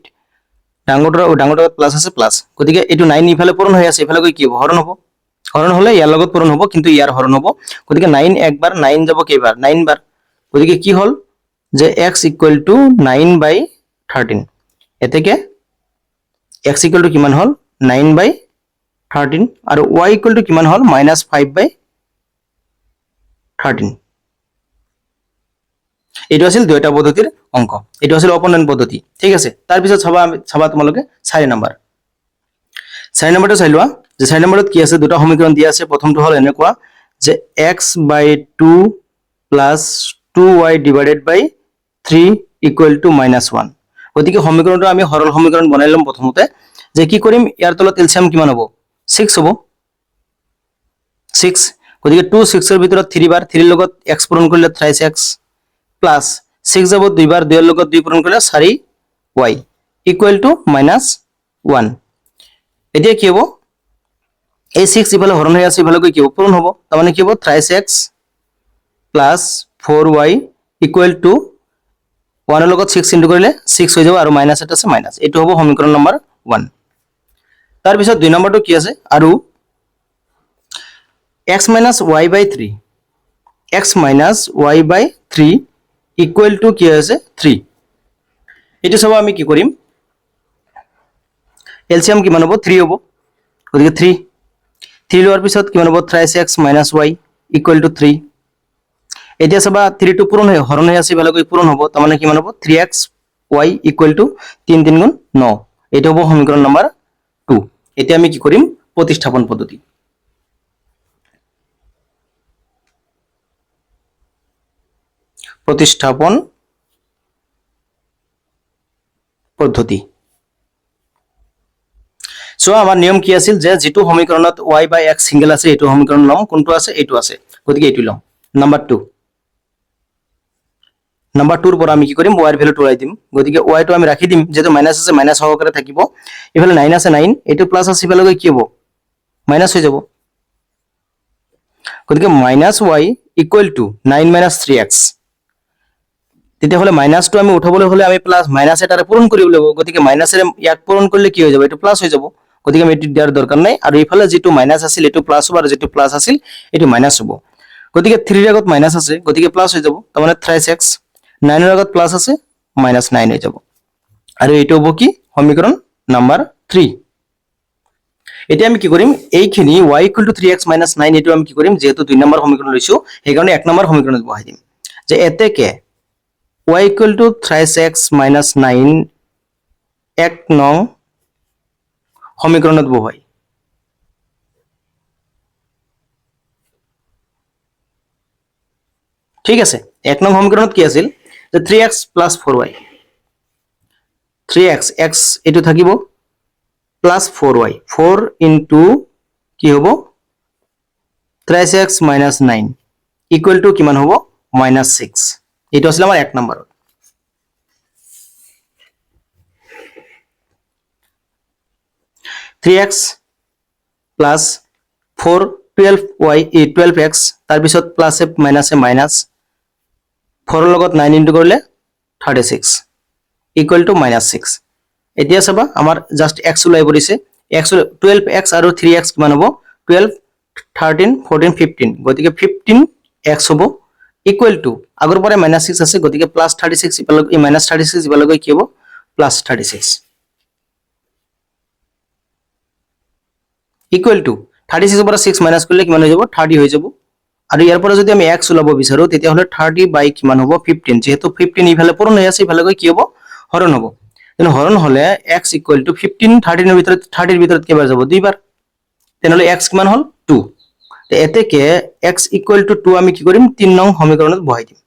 ডাঙৰটো প্লাছ আছে প্লাছ, গতিকে এইটো 9 ইফালে পূৰণ হৈ আছে, ইফালে গৈ কি হ'ব হৰণ হ'ব, হৰণ হ'লে ইয়াৰ লগত পূৰণ হ'ব কিন্তু ইয়াৰ হৰণ হ'ব, গতিকে 9 একবাৰ 9 যাব কেইবাৰ 9 বাৰ, গতিকে কি হ'ল যে x ইকুৱেল টু 9/13, এতেকে x ইকুৱেল টু কিমান হ'ল 9/13 আৰু y ইকুৱেল টু কিমান হ'ল -5/13। এইটো আছিল দুইটা পদ্ধতিৰ অংক, এইটো আছিল অপনয়ন পদ্ধতি, ঠিক আছে। তাৰ পিছত চাবা তোমালোকে 4 নম্বৰ, 4 নম্বৰটো চাই লোৱা যে 4 নম্বৰত কি আছে, দুটা সমীকৰণ দিয়া আছে। প্ৰথমটো হ'ল এনেকুৱা যে x/2 plus 2y divided by 3 equal to -1, গতিকে সমীকৰণটো আমি সৰল সমীকৰণ বনাই ল'ম। প্ৰথমতে যে কি কৰিম, ইয়াৰ তলত এলচিয়াম কিমান হ'ব 6 হ'ব, 6, গতিকে 2 6 ৰ ভিতৰত 3 বাৰ 3 ৰ লগত x পূৰণ কৰিলে 3x প্লাছ 6 যাব 2 বাৰ 2 ৰ লগত 2 পূৰণ কৰিলে 4y ইকুৱেল টু -1। এতিয়া কি হ'ব এই 6 ইফালে হৰণ হৈ আছে, ইফালে গৈ কি হ'ব পূৰণ হ'ব, তাৰমানে কি হ'ব 3x plus 4y equal to 1 ৰ লগত 6 ইনটু কৰিলে 6 হৈ যাব আৰু মাইনাছ এটা আছে মাইনাছ, এইটো হ'ব সমীকৰণ নম্বৰ 1। তাৰ পিছত 2 নম্বৰটো কি আছে, আৰু x minus y by 3, x minus y by 3 equal two কি আছে 3, এইটো চাব আমি কি কৰিম, এলচিয়াম কিমান হ'ব 3 হ'ব, গতিকে 3 লোৱাৰ পিছত কিমান হ'ব 3x minus y equal to 3। এতিয়া চাবা 3 টো পূৰণ হৈ হৰণ হৈ আছে, ভালকৈ পূৰণ হ'ব, তাৰমানে কিমান হ'ব 3x y ইকুৱেল টু 3 3 গুণ 9, এইটো হ'ব সমীকৰণ নম্বৰ 2। এতিয়া আমি কি কৰিম প্ৰতিস্থাপন পদ্ধতি, প্ৰতিস্থাপন পদ্ধতি। সো আমাৰ নিয়ম কি আছিল যে যেটো সমীকৰণত y বাই x সিঙ্গেল আছে এইটো সমীকৰণ লম, কোনটো আছে এইটো আছে, গতিকে এইটো লম। নাম্বাৰ 2, নাম্বাৰ 2 ৰ পৰা আমি কি কৰিম y ৰ ভ্যালুটো ওলাই দিম, গতিকে y টো আমি ৰাখি দিম, যেটো মাইনাস আছে মাইনাস সহকাৰে থাকিব, ইফালে 9 আছে 9, এইটো প্লাস আছে ইফালে গৈ কি হ'ব মাইনাস হৈ যাব, গতিকে -y ইকুৱেল টু 9 - 3x, তেতিয়া হলে মাইনাসটো আমি উঠাবলৈ হলে আমি প্লাস মাইনাস এটাৰে পূৰণ কৰিব লাগিব, গতিকে মাইনাসেৰে ইয়াক পূৰণ কৰিলে কি হৈ যাব এইটো প্লাস হৈ যাব, গতিকে আমি এটো দিয়াৰ দৰকাৰ নাই, আৰু ইফালে যেটো মাইনাস আছিল এটো প্লাস হ'ব আৰু যেটো প্লাস আছিল এটো মাইনাস হ'ব, গতিকে 3 ৰ আগত মাইনাস আছে গতিকে প্লাস হৈ যাব, তাৰমানে 3x, 9 ৰ আগত প্লাস আছে -9 হৈ যাব, আৰু এইটো হ'ব কি সমীকৰণ নাম্বাৰ 3। এতিয়া আমি কি কৰিম এইখিনি y = 3x - 9 এটো আমি কি কৰিম, যেহেতু 2 নম্বৰ সমীকৰণ লৈছো সেইকাৰণে 1 নম্বৰ সমীকৰণত বহাই দিম, যে এতেকে y = 3x - 9 1 নং সমীকৰণত বহাই, ঠিক আছে। 1 নং সমীকৰণত কি আছিল যে 3x + 4y, 3x x এটো থাকিব প্লাস 4y, 4 ইনটু কি হ'ব 3x - 9 ইকুৱেল টু কিমান হ'ব -6, এইটো আছিল আমাৰ 1 number. (3x plus 4 12y 12x তাৰ পিছত প্লাস এ মাইনাস এ মাইনাস 4 ৰ লগত 9 ইনটু কৰিলে 36 ইকুৱেল টু -6। এতিয়া চাবা আমাৰ জাস্ট x ওলাই পৰিছে, x 12x আৰু 3x কিমান হ'ব 12 13 14 15, গতিকে 15x হ'ব ইকুৱেল টু আগৰ পৰা -6 আছে গতিকে +36 ইফালে -36 ইফালে গৈ কি হ'ব +36 ইকুৱেল টু 36 ৰ পৰা 6 মাইনাস কৰিলে কিমান হৈ যাব 30 হৈ যাব, আৰু ইয়াৰ পৰা যদি আমি x ওলাব বিচাৰো তেতিয়াহ'লে 30 বাই কিমান হ'ব 15 যেহেতু 15 ইফালে পূৰণ হৈ আছে ইফালে গৈ কি হ'ব হৰণ হ'ব তেনে হৰণ হলে x 15 13 এৰ ভিতৰত 30 এৰ ভিতৰত কেইবাৰ যাব দুইবাৰ তেনেহ'লে x কিমান হ'ল 2 তে এতেকে x 2 আমি কি কৰিম 3 নং সমীকৰণত বহাই দিম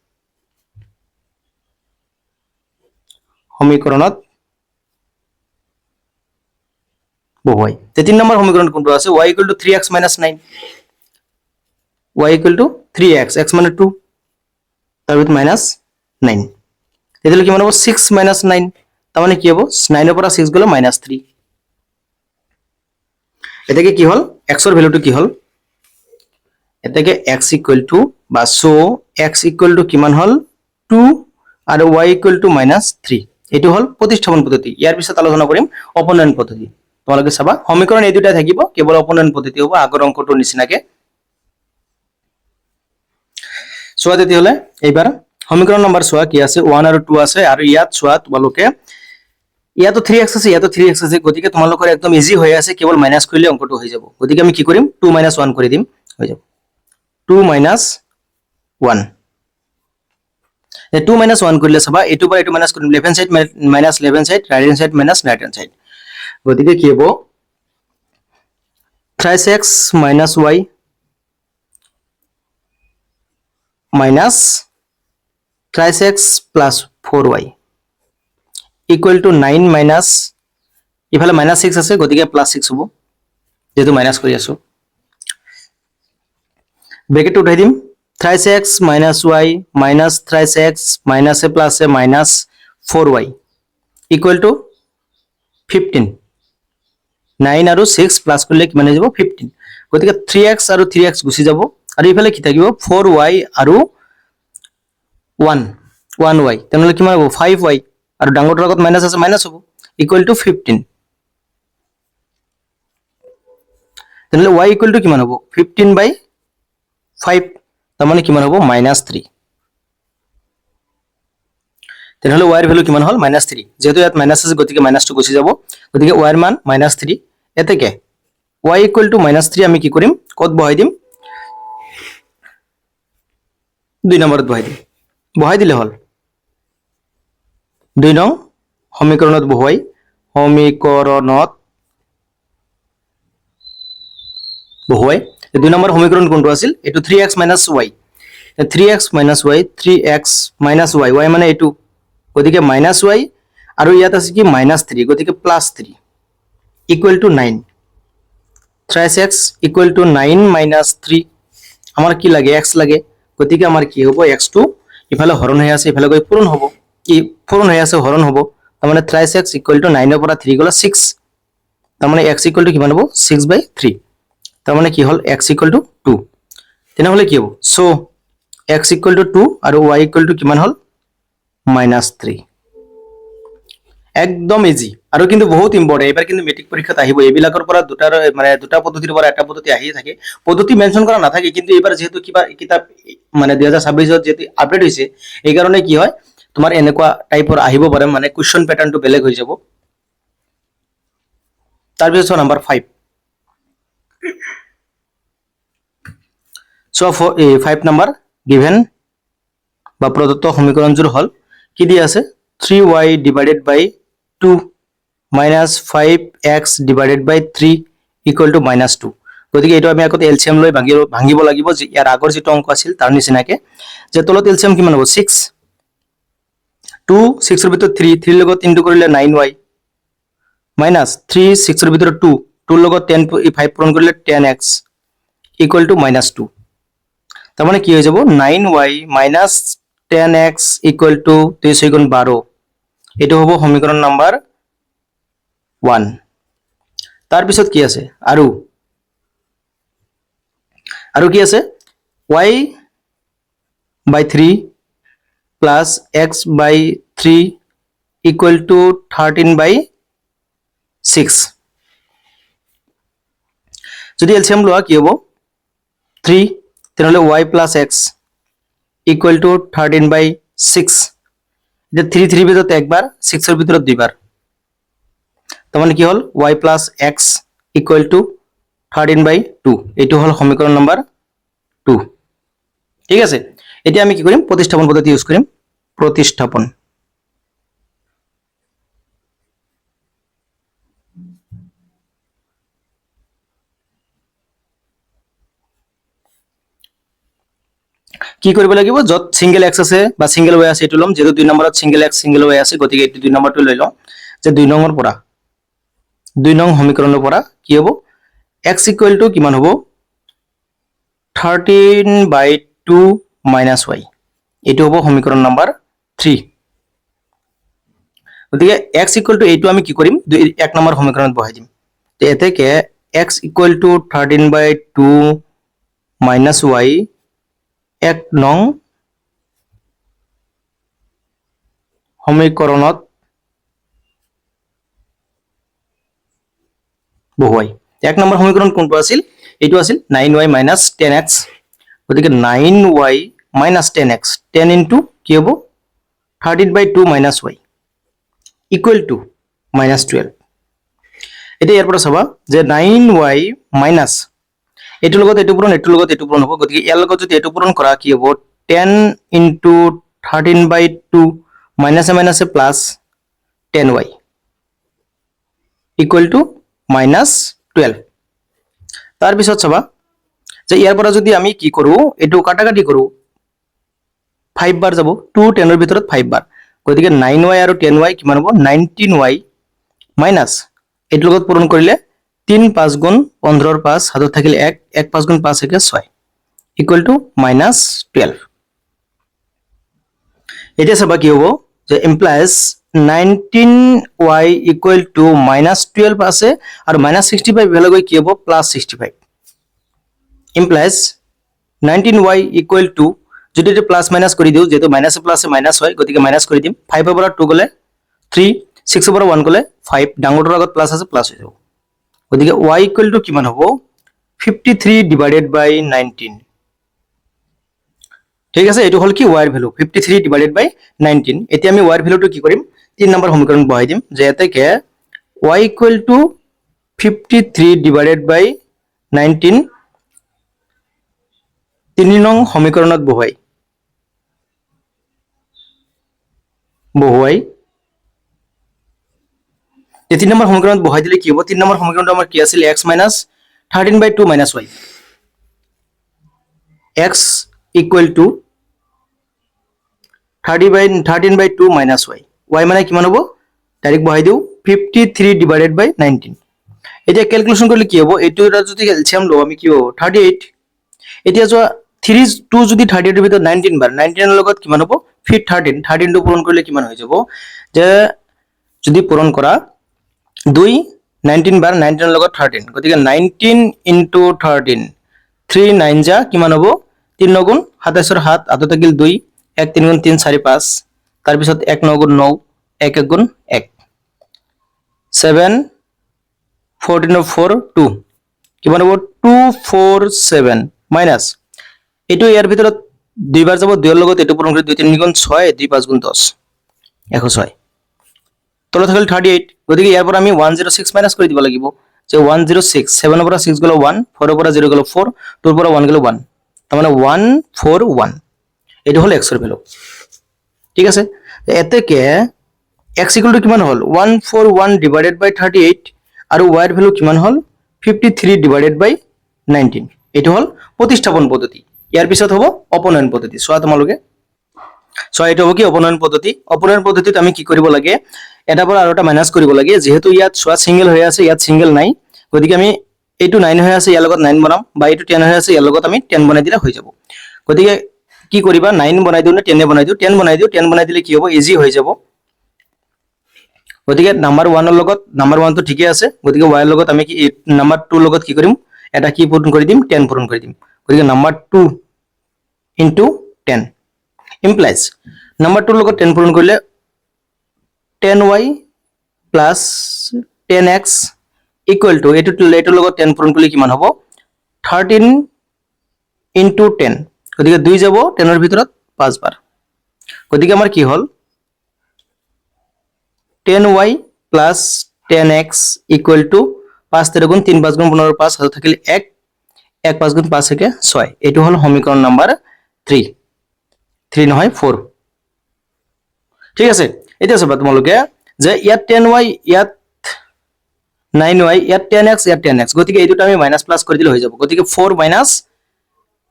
সমীকৰণত বহুৱাই তে 3 নম্বৰ সমীকৰণ কোনটো আছে y 3x 9 y 3x x মানে 2 তাৰপিছত -9 তেতিয়াহ'লে কিমান হ'ব 6 9 তাৰ মানে কি হ'ব 9 ৰ পৰা 6 গলে -3 এতেকে কি হ'ল x ৰ ভ্যালুটো কি হ'ল এতেকে x বা সো x কিমান হ'ল 2 আৰু y -3 এটো হ'ল প্ৰতিস্থাপন পদ্ধতি ইয়াৰ পিছত আলোচনা কৰিম অপনয়ন পদ্ধতি তোমালোকে চাবা সমীকৰণ এই দুটা থাকিব কেৱল অপনয়ন পদ্ধতি হ'ব আগৰ অংকটোৰ নিচিনাকে সোৱা তেতিয়াহ'লে এইবাৰ সমীকৰণ নম্বৰ সোৱা কি আছে 1 আৰু 2 আছে আৰু ইয়াত সোৱা তোমালোকে ইয়াতো 3x আছে ইয়াতো 3x আছে গতিকে তোমালোকৰ একদম ইজি হৈ আছে কেৱল মাইনাস কৰিলে অংকটো হৈ যাব গতিকে আমি কি কৰিম 2 - 1 কৰি দিম হৈ যাব 2 - 1 2 - 1 কৰিলে চাবা এটো পৰা এটো মাইনাস কৰিম left hand side minus left hand side right hand side minus right hand side গতিকে কি হ'ব 3x - y minus 3x plus 4y equal to 9 minus ইফালে -6 আছে গতিকে +6 হ'ব যেটো মাইনাস কৰি আছো ব্র্যাকেট উঠাই দিম 3x - y minus 3x minus a plus a minus 4y equal to 15 9 আৰু 6 প্লাস কৰিলে কিমান হৈ যাব 15 গতিকে 3x আৰু 3x গুচি যাব আৰু ইফালে কি থাকিব 4y আৰু 1y তেনেহ'লে কিমান হ'ব 5y আৰু ডাঙৰটোৰ আগত মাইনাস আছে মাইনাস হ'ব ইকুৱেল টু 15 তেনেহ'লে y ইকুৱেল টু কিমান হ'ব 15/5 তাৰ মানে কিমান হ'ব -3 তেনেহ'লে y এর ভ্যালু কিমান হ'ল -3 যেহেতু ইয়াত মাইনাস আছে গতিকে মাইনাসটো গুচি যাব গতিকে y এর মান -3 এতেকে y ইকুৱেল টু -3 আমি কি কৰিম কত বহাই দিম 2 নম্বৰত বহাই দিলে হ'ল 2 নং সমীকৰণত বহুৱাই বহুৱাই 2 নম্বৰ সমীকৰণ কোনটো আছিল এটো 3x - y 3x - y 3x - y y মানে এটো গতিকে -y আৰু ইয়াত আছে কি -3 গতিকে +3 equal two 9 3x equal to 9 - 3 আমাৰ কি লাগে x লাগে গতিকে আমাৰ কি হ'ব x টো ইফালে হৰণ হৈ আছে ইফালে গৈ পূৰণ হ'ব কি পূৰণ হৈ আছে হৰণ হ'ব তাৰ মানে 3x ইকুৱেল টু 9 ৰ পৰা 3 গলে 6 তাৰ মানে x ইকুৱেল টু কিমান হ'ব 6/3 তাৰ মানে কি হ'ল x ইকুৱেল টু 2 তেনেহ'লে কি হ'ব সো x ইকুৱেল টু 2 আৰু y ইকুৱেল টু কিমান হ'ল -3 একদম ইজি আৰু কিন্তু বহুত ইম্পৰ্টেন্ট এবাৰ কিন্তু মেট্ৰিক পৰীক্ষাত আহিব এইবিলাকৰ পৰা দুটা পদ্ধতিৰ পৰা এটা পদ্ধতি আহি থাকে পদ্ধতি মেনশন কৰা নাথাকে কিন্তু এবাৰ যেহেতু কিবা কিতাপ 2026 ত যেতি আপডেট হৈছে এই কাৰণে কি হয় তোমাৰ এনেকুৱা টাইপৰ আহিব পাৰে কোৱেশ্চন প্যাটাৰ্নটো বেলেগ হৈ যাব তাৰ পিছত নম্বৰ 5 সো 5 নম্বৰ given বা প্ৰদত্ত সমীকৰণজোৰ হল কি দি আছে 3y divided by 2 minus 5x divided by 3 equal to -2 গতিকে এটো আমি আগতে এলসিএম লৈ ভাঙিব লাগিব যে ইয়াৰ আগৰ যেটো অংক আছিল তাৰ নিচিনাকে যে তলত এলসিএম কিমান হ'ব 6 2 6 ৰ ভিতৰত 3 3 লগত ইনটু কৰিলে 9y minus 3 6 ৰ ভিতৰত 2 2 লগত 10 5 পূৰণ কৰিলে 10x equal to -2 তাৰ মানে কি হৈ যাব 9y minus 10x equal to 3 × 12 এটো হ'ব সমীকৰণ নম্বৰ 1 তাৰ পিছত কি আছে আৰু কি আছে y by 3 plus x by 3 equal to 13/6 যদি এলসিএম লোৱা কি হ'ব 3 তেনেহ'লে y plus x equal to 13/6 এটা 3 3 ভিতৰত একবাৰ 6 এৰ ভিতৰত দুইবাৰ তাৰ মানে কি হ'ল y plus x equal to 13/2 এটো হল সমীকৰণ নম্বৰ 2 ঠিক আছে, এতিয়া আমি কি কৰিম, প্ৰতিস্থাপন পদ্ধতি ইউজ কৰিম। প্ৰতিস্থাপন কি কৰিব লাগিব, য'ত সিঙ্গেল এক্স আছে বা সিঙ্গেল ওয়াই আছে এইটো ল'ম, যেহেতু 2 নম্বৰত সিঙ্গেল এক্স সিঙ্গেল ওয়াই আছে, গতিকে এইটো 2 নম্বৰটো লৈ লওঁ, যে 2 নম্বৰ পৰা 2 নং সমীকৰণৰ পৰা কি হ'ব, x ইকুৱেল টু কিমান হ'ব, 13/2 মাইনাছ y, এইটো হ'ব সমীকৰণ নম্বৰ 3। গতিকে x ইকুৱেল টু এইটো আমি কি কৰিম, 1 নম্বৰ সমীকৰণত বহাই দিম। তো এতেকে x equal to 13/2 minus y 1 নং সমীকৰণত বহুৱাই। 1 নম্বৰ সমীকৰণ কোনটো আছিল, এইটো আছিল 9y মাইনাছ 10x, গতিকে 9y মাইনাছ 10x, 10 ইনটু কি হ'ব 13/2 minus y equal to minus 12। এতিয়া ইয়াৰ পৰা চাবা যে 9y মাইনাছ এইটোৰ লগত এইটো পূৰণ, এইটোৰ লগত এইটো পূৰণ হ'ব, গতিকে ইয়াৰ লগত যদি এইটো পূৰণ কৰা কি হ'ব, 10 into 13/2 minus minus plus 10y equal to minus 12। তাৰপিছত চাবা যে ইয়াৰ পৰা যদি আমি কি কৰোঁ, এইটো কাটাকাটি কৰোঁ, 5 বাৰ যাব, 2 10ৰ ভিতৰত 5 বাৰ, গতিকে 9y আৰু 10y কিমান হ'ব, 19y মাইনাছ এইটোৰ লগত পূৰণ কৰিলে 3 5 গুণ 15 5 হাতত থাকিল 1 1 5 গুণ 5 একে 6 ইকুৱেল টু মাইনাছ 12। এতিয়া চাবা কি হ'ব, যে implies 19y equal to minus 12 আছে আৰু মাইনাছ 65 ইফালে গৈ কি হ'ব, plus 65, implies 19y equal to, যদি এইটো প্লাছ মাইনাছ কৰি দিওঁ, যেহেতু মাইনাছে প্লাছে মাইনাছ হয়, গতিকে মাইনাছ কৰি দিম, 5ৰ পৰা 2 গ'লে 3, 6ৰ পৰা 1 গ'লে 5, ডাঙৰটোৰ আগত প্লাছ আছে, প্লাছ হৈ যাব, গতিকে y ইকুৱেল টু কিমান হ'ব, 53/19। ঠিক আছে, এইটো হ'ল কি y এর ভ্যালু 53/19। এতিয়া আমি y এর ভ্যালুটো কি কৰিম, 3 নম্বৰ সমীকৰণ বহাই দিম, যে এতেকে y ইকুৱেল টু 53/19 3 নং সমীকৰণত বহুৱাই এই 3 নম্বৰ সমীকৰণত বহাই দিলে কি হ'ব, 3 নম্বৰ সমীকৰণটো আমাৰ কি আছিল, x minus 13/2 minus y, x equal to 13/2 minus y, y মানে কিমান হ'ব, ডাইৰেক্ট বহাই দিওঁ 53/19। এতিয়া ক্যালকুলেশন কৰিলে কি হ'ব, এইটো যদি এলসিয়াম লওঁ আমি কি হ'ব 38। এতিয়া যোৱা 3 2 যদি 38 এৰ ভিতৰত 19 বাৰ, 19 এৰ লগত কিমান হ'ব, ফিট 13 টো পূৰণ কৰিলে কিমান হৈ যাব, যে যদি পূৰণ কৰা 2 19 বাৰ 19 এর লগত 13, গতিকে 19 ইনটু 13 3 9 যা কিমান হ'ব, 3 9 গুণ 27 এর 7 হাতত থাকিল 2 1 3 গুণ 3 4 5, তাৰ পিছত 1 9 গুণ 9 1 1 গুণ 1 7 14 of 4 2 কিমান হ'ব 247 মাইনাস এইটো ইয়াৰ ভিতৰত দুইবাৰ যাব, দুইৰ লগত এইটো পূৰণ কৰি 2 3 গুণ 6 2 5 গুণ 10 106 তলত থাকিল 38, গতিকে ইয়াৰ পৰা আমি 106 মাইনাস কৰি দিব লাগিব, যে 106 7 ৰ পৰা 6 গ'ল 1 4 ৰ পৰা 0 গ'ল 4 2 ৰ পৰা 1 গ'ল 1, তাৰ মানে 141 এইটো হ'ল x এর ভ্যালু। ঠিক আছে, এতেকে x ইকুয়াল টু কিমান হ'ল 141 ডিভাইডেড বাই 38 আৰু y এর ভ্যালু কিমান হ'ল 53 ডিভাইডেড বাই 19, এইটো হ'ল প্ৰতিস্থাপন পদ্ধতি। ইয়াৰ পিছত হ'ব অপনয়ন পদ্ধতি। চোৱা তোমালোকে, চোৱা এইটো হ'ব কি অপনয়ন পদ্ধতি। অপনয়ন পদ্ধতিত আমি কি কৰিব লাগে, এটা পৰা আৰু এটা মাইনাস কৰিব লাগে, যেহেতু ইয়াত চোৱা সিঙ্গেল হৈ আছে, ইয়াত সিঙ্গেল নাই, গতিকে আমি এইটো 9 হৈ আছে ইয়াৰ লগত 9 বনাম, বা এইটো 10 হৈ আছে ইয়াৰ লগত আমি 10 বনাই দিলে হৈ যাব। গতিকে কি কৰিবা 9 বনাই দিও নে 10 বনাই দিও, 10 বনাই দিও, 10 বনাই দিলে কি হ'ব ইজি হৈ যাব। গতিকে নাম্বাৰ 1 ৰ লগত নাম্বাৰ 1 টো ঠিকই আছে, গতিকে y ৰ লগত আমি কি নাম্বাৰ 2 ৰ লগত কি কৰিম, এটা কি পূৰণ কৰি দিম 10 পূৰণ কৰি দিম, গতিকে নাম্বাৰ 2 ইনটু 10 ইমপ্লাইজ নাম্বাৰ 2 ৰ লগত 10 পূৰণ কৰিলে 10y plus 10x equal two এইটোৰ লগত 10 পূৰণ কৰিলে কিমান হ'ব 13 ইনটু 10, গতিকে 2 যাব 10 ৰ ভিতৰত 5 বাৰ, গতিকে আমাৰ কি হ'ল 10y plus 10x equal two 5 13 গুণ 3 5 গুণ 15 5 হাতত থাকিল 1 1 5 গুণ 5 একে 6, এইটো হ'ল সমীকৰণ নাম্বাৰ 3 3 নহয় 4 ঠিক আছে এতিয়া চাবা তোমালোকে যে ইয়াত 10y ইয়াত 9y ইয়াত 10x ইয়াত 10x গতিকে এই দুটো আমি মাইনাস প্লাস কৰি দিলে হৈ যাব গতিকে 4 মাইনাস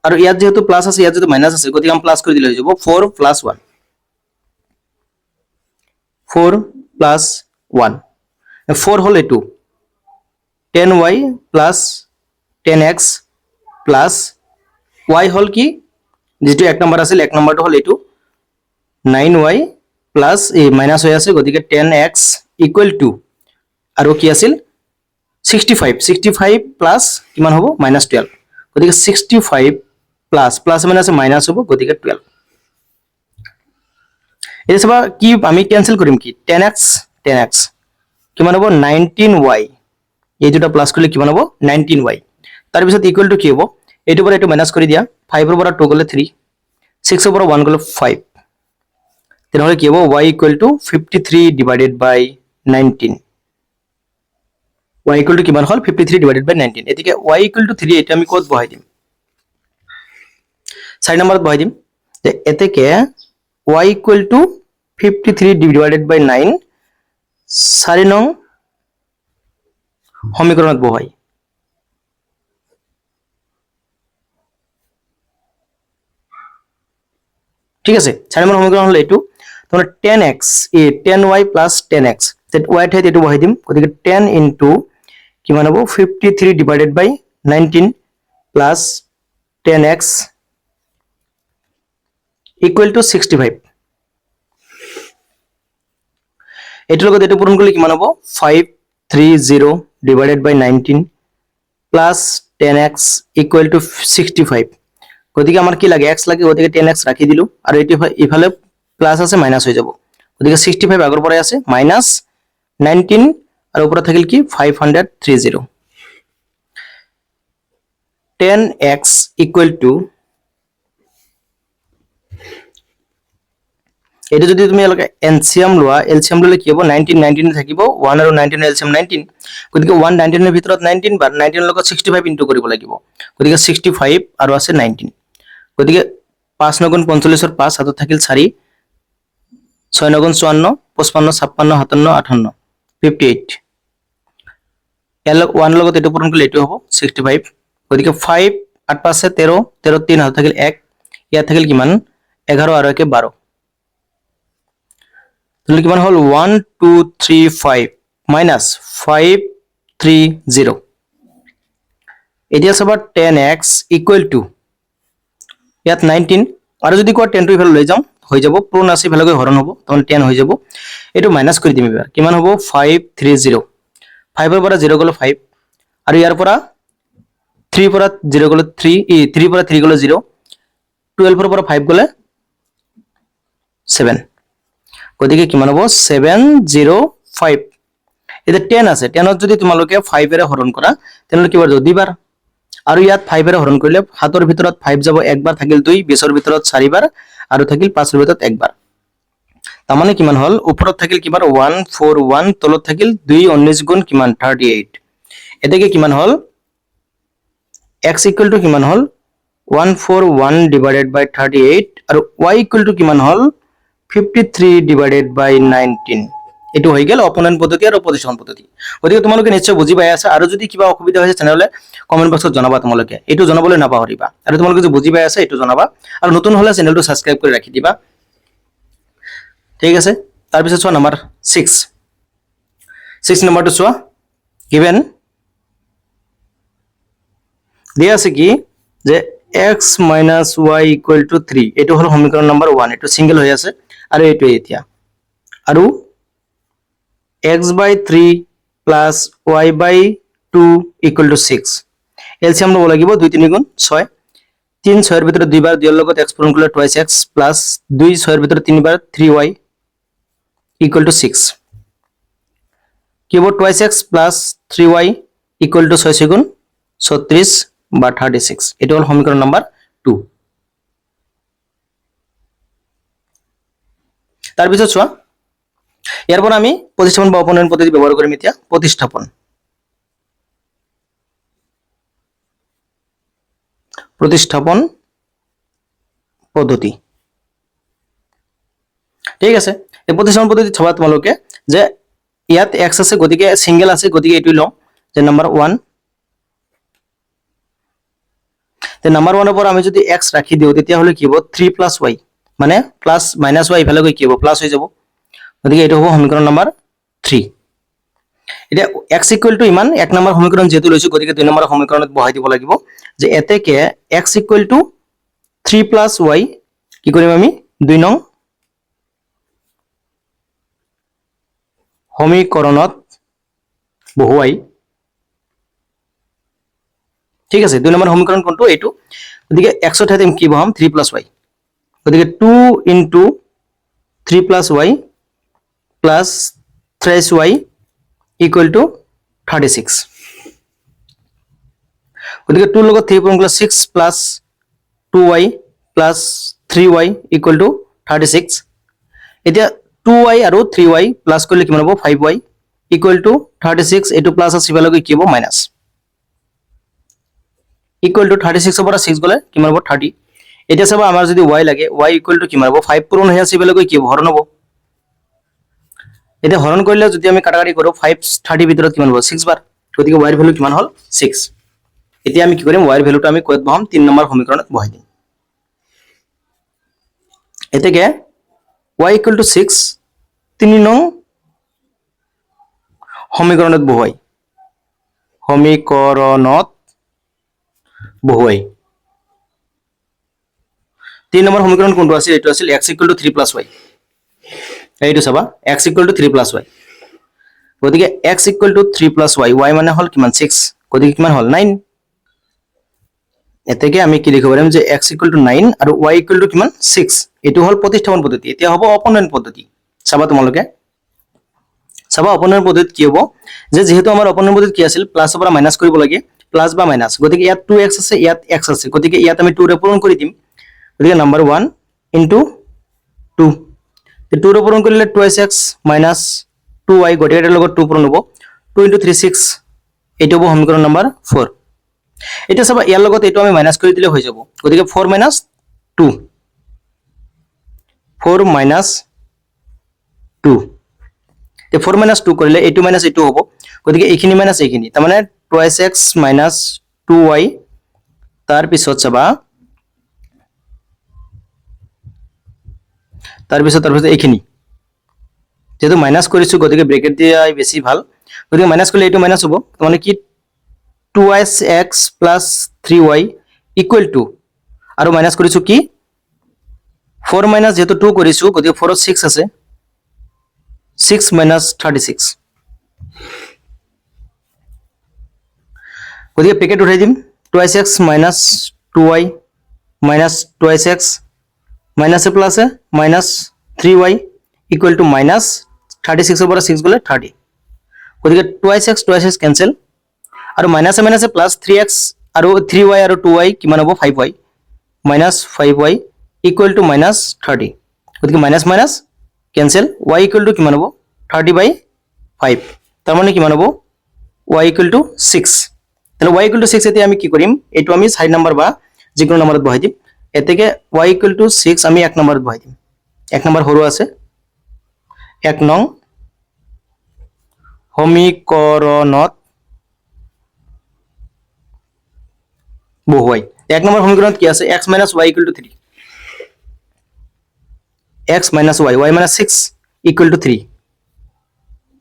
আৰু ইয়াত যেহেতু প্লাস আছে ইয়াত যেহেতু মাইনাস আছে গতিকে আমি প্লাস কৰি দিলে হৈ যাব 4 প্লাস 1 4 প্লাস 1 4 হল এটো 10y plus 10x plus y হল কি যেটো এক নম্বৰ আছিল এক নম্বৰটো হল এটো 9y প্লাস এই মাইনাস হৈ আছে গতিকে 10x ইকুৱেল টু আৰু কি আছিল 65 প্লাস কিমান হ'ব -12 গতিকে 65 প্লাস প্লাস মানে আছে মাইনাস হ'ব গতিকে 12 এটা সবা কি আমি ক্যান্সেল কৰিম কি 10x কিমান হ'ব 19y এই দুটা প্লাস কৰিলে কিমান হ'ব 19y তাৰ পিছত ইকুৱেল টু কি হ'ব এইটো পৰা এইটো মাইনাস কৰি দিয়া 5 ৰ পৰা 2 গলে 3 6 ৰ পৰা 1 গলে 5 তেনেহলে কি হ'ব y equal to 53 divided by 19 y equal to কিমান হল 53 ডিভাইডেড বাই 19 এতিকে y ইকুৱেল টু 3 এটা আমি ক'ত বহাই দিম 4 নম্বৰত বহাই দিম তে এতেকে y ইকুৱেল টু 53 ডিভাইডেড বাই 9 4 নং সমীকৰণত বহাই ঠিক আছে 4 নম্বৰ সমীকৰণ হল এটো তোমাৰ 10x এ 10y 10x তেত y ঠাইত এটো বহাই দিম গতিকে 10 ইনটু কিমান হ'ব 53 divided by 19 plus 10x equal to 65 এটো লগত এটো পূৰণ কৰিলে কিমান হ'ব 530 divided by 19 plus 10x equal to 65 গতিকে আমাৰ কি লাগে x লাগে গতিকে 10x ৰাখি দিলো আৰু এটো ইফালে প্লাস আছে মাইনাস হৈ যাব গতিকে 65 আগৰ পৰাই আছে মাইনাস 19 আৰু ওপৰত থাকিল কি 530 10x ইকুৱেল টু এটা যদি তুমি এলসিয়াম লোৱা এলসিয়াম ললে কি হ'ব 19 থাকিব 1 আৰু 19 এলসিয়াম 19 গতিকে 1 19 এৰ ভিতৰত 19 বাৰ 19 এৰ লগত 65 ইনটু কৰিব লাগিব গতিকে 65 আৰু আছে 19 গতিকে 5 9 45 ৰ 5 হাতত থাকিল 4 6 9 54 55 56 57 58 58 এল 1 লগত এটো পূৰণ কৰিলে এটো হ'ব 65 গতিকে 5 8 5 13 13 3 হাতত থাকিল 1 ইয়াত থাকিল কিমান 11 আৰু 1 12 তাহলে কিমান হল 1235 মাইনাস 530 এতিয়া সবা 10x ইকুৱেল টু ইয়াত 19 আৰু যদি কোৱা 10 টো ইফালে লৈ যাম হৈ যাব পূৰণ আছে ইফালে হৰণ হ'ব তখন 10 হৈ যাব এটো মাইনাস কৰি দিম এবাৰ কিমান হ'ব 530 5 ৰ পৰা 0 গলে 5 আৰু ইয়াৰ পৰা 3 পৰা 0 গলে 3 3 পৰা 3 গলে 0 12 ৰ পৰা 5 গলে 7 গতিকে কিমান হ'ব 705 এটা 10 আছে 10 ত যদি তোমালোকে 5 এৰে হৰণ কৰা তেনলে কিবা দুইবাৰ আৰু ইয়াত 5 এৰে হৰণ কৰিলে হাতৰ ভিতৰত 5 যাব একবাৰ থাকিল 2 20 ৰ ভিতৰত 4 বাৰ আৰু থাকিল 5 ৰ ভিতৰত একবাৰ তাৰমানে কিমান হল ওপৰত থাকিল কিমান 141 তলত থাকিল 2 19 গুণ কিমান 38 এতেকে কিমান হল x ইকুৱেল টু কিমান হল 141 ডিভাইডেড বাই 38 আৰু y ইকুৱেল টু কিমান হল 53 ডিভাইডেড বাই 19 এটো হৈ গেল অপোনেন্ট পদ্ধতি আৰু পজিশন পদ্ধতি গতিকে তোমালোকে নিশ্চয় বুজি পাই আছা আৰু যদি কিবা অসুবিধা হৈছে তেনেহলে কমেন্ট বক্সত জনাবা তোমালোকে এটো জনাবলৈ নাপাহৰিবা আৰু তোমালোকে যে বুজি পাই আছা এটো জনাবা আৰু নতুন হলে চেনেলটো সাবস্ক্ৰাইব কৰি ৰাখি দিবা ঠিক আছে তাৰ পিছত চোৱা নম্বৰ 6 নম্বৰটো চোৱা given দিয়া আছে কি যে x y equal to 3 এটো হল সমীকৰণ নম্বৰ 1 এটো সিঙ্গেল হৈ আছে আৰু এটো এতিয়া আৰু x by 3 plus y by 2 equal to 6 এলসিয়াম লব লাগিব 2 3 গুণ 6 3 6 এর ভিতরে দুইবার 2 এর লগত x পূরণ করলে twice x plus 2 6 এর ভিতরে তিনবার 3y equal to 6 কি হবে twice x plus 3y equal to 6 গুণ 36 বা 36 এটা হল সমীকরণ নাম্বার 2 তার পিছত চোৱা এৰপৰ আমি প্ৰতিস্থাপন বা অপনয়ন পদ্ধতি ব্যবহাৰ কৰিম এতিয়া পদ্ধতি ঠিক আছে এই প্ৰতিস্থাপন পদ্ধতি চাবা তোমালোকে যে ইয়াত x আছে গতিকে সিঙ্গেল আছে গতিকে এটুই লওঁ যে নাম্বাৰ 1 তে নাম্বাৰ 1 ওপৰ আমি যদি x ৰাখি দিও তেতিয়া হলে কি হ'ব 3 + y মানে প্লাস মাইনাস y ইফালে গৈ কি হ'ব প্লাস হৈ যাব গতিকে এটো হ'ব সমীকৰণ নাম্বাৰ 3 এটা x = ইমান এক নম্বৰ সমীকৰণ যেটো লৈছো গতিকে দুই নম্বৰ সমীকৰণত বহাই দিব লাগিব যে এতেকে x = 3 + y কি কৰিম আমি 2 নং সমীকৰণত বহুৱাই ঠিক আছে 2 নম্বৰ সমীকৰণ কোনটো এইটো গতিকে x ৰ ঠাইতে কি বহাম 3 + y গতিকে 2 * 3 + y plus 3y = 36 গতিকে 2 লগত 3 পূৰণ কৰিলে 6 plus 2y plus 3y = 36 এতিয়া 2y আৰু 3y প্লাস কৰিলে কিমান হ'ব 5y = 36 এটো প্লাস আছে ইফালে কি হ'ব মাইনাস = 36 পৰা 6 গলে কিমান হ'ব 30 এতিয়া চাবা আমাৰ যদি y লাগে y = কিমান হ'ব 5 পূৰণ হৈ আছে ইফালে কি হ'ব হৰণ হ'ব এতিয়া হৰণ কৰিলে যদি আমি কাটাকাটি কৰো 5 30 ভিতৰত কিমান হ'ব 6 বাৰ গতিকে y ৰ ভ্যালু কিমান হ'ল 6 এতিয়া আমি কি কৰিম y ৰ ভ্যালুটো আমি কত বহাম 3 নম্বৰ সমীকৰণত বহাই দিম এতেকে y = 6 3 নং সমীকৰণত বহুৱাই 3 নম্বৰ সমীকৰণ কোনটো আছিল এটো আছিল x = 3 + y এইটো চাবা x = 3 + y গতিকে x = 3 + y y মানে হল কিমান 6 গতিকে কিমান হল 9 এতেকে আমি কি লিখিব পাৰিম যে x = 9 আৰু y = কিমান 6 এটো হল প্ৰতিস্থাপন পদ্ধতি এতিয়া হ'ব অপনয়ন পদ্ধতি চাবা তোমালোকে চাবা অপনয়ন পদ্ধতি কি হ'ব যে যেহেতু আমাৰ অপনয়ন পদ্ধতি কি আছিল প্লাস পৰা মাইনাস কৰিব লাগে প্লাস বা মাইনাস গতিকে ইয়াত 2x আছে ইয়াত x আছে গতিকে ইয়াত আমি 2 ৰে পূৰণ কৰি দিম গতিকে নাম্বাৰ 1 * 2 তে 2 ৰে পূৰণ কৰিলে 2x - 2y গটেৰ লগত 2 পূৰণ হ'ব 2 * 3 6 এটো হ'ব সমীকৰণ নাম্বাৰ 4 এটা চাবা ইয়াৰ লগত এটো আমি মাইনাস কৰি দিলে হৈ যাব গতিকে 4 - 2 4 - 2 তে 4 - 2 কৰিলে এটো মাইনাস এটো হ'ব গতিকে এইখিনি মাইনাস এইখিনি তাৰ মানে 2x - 2y তাৰ পিছত চাবা তাৰ পিছত এইখিনি যেটো মাইনাস কৰিছো গতিকে ব্ৰেকেট দিয়াই বেছি ভাল গতিকে মাইনাস কৰিলে এটো মাইনাস হ'ব মানে কি 2x + 3y = আৰু মাইনাস কৰিছো কি 4 - যেটো 2 কৰিছো গতিকে 4 ত 6 আছে 6 - 36 গতিকে পেকেট উঠাই দিম 2x - 2y - 2x মাইনাস এ প্লাস এ -3y = -36 পৰা 6 গলে 30 গতিকে 2x কেনসেল আৰু মাইনাসে মাইনাসে প্লাস 3x আৰু 3y আৰু 2y কিমান হ'ব 5y -5y = -30 গতিকে মাইনাস মাইনাস কেনসেল y = কিমান হ'ব 30/5 তাৰ মানে কিমান হ'ব y = 6 তাহলে y = 6 এতিয়া আমি কি কৰিম এটো আমি 4 নম্বৰ বা যিকোনো নম্বৰত বহাই দিম এতেকে y = 6 আমি 1 নম্বৰত বহাই দিম 1 নম্বৰ হৰু আছে 1 নং সমীকৰণত বহুৱাই 1 নম্বৰ সমীকৰণত কি আছে x - y = 3 x - y y - 6 = 3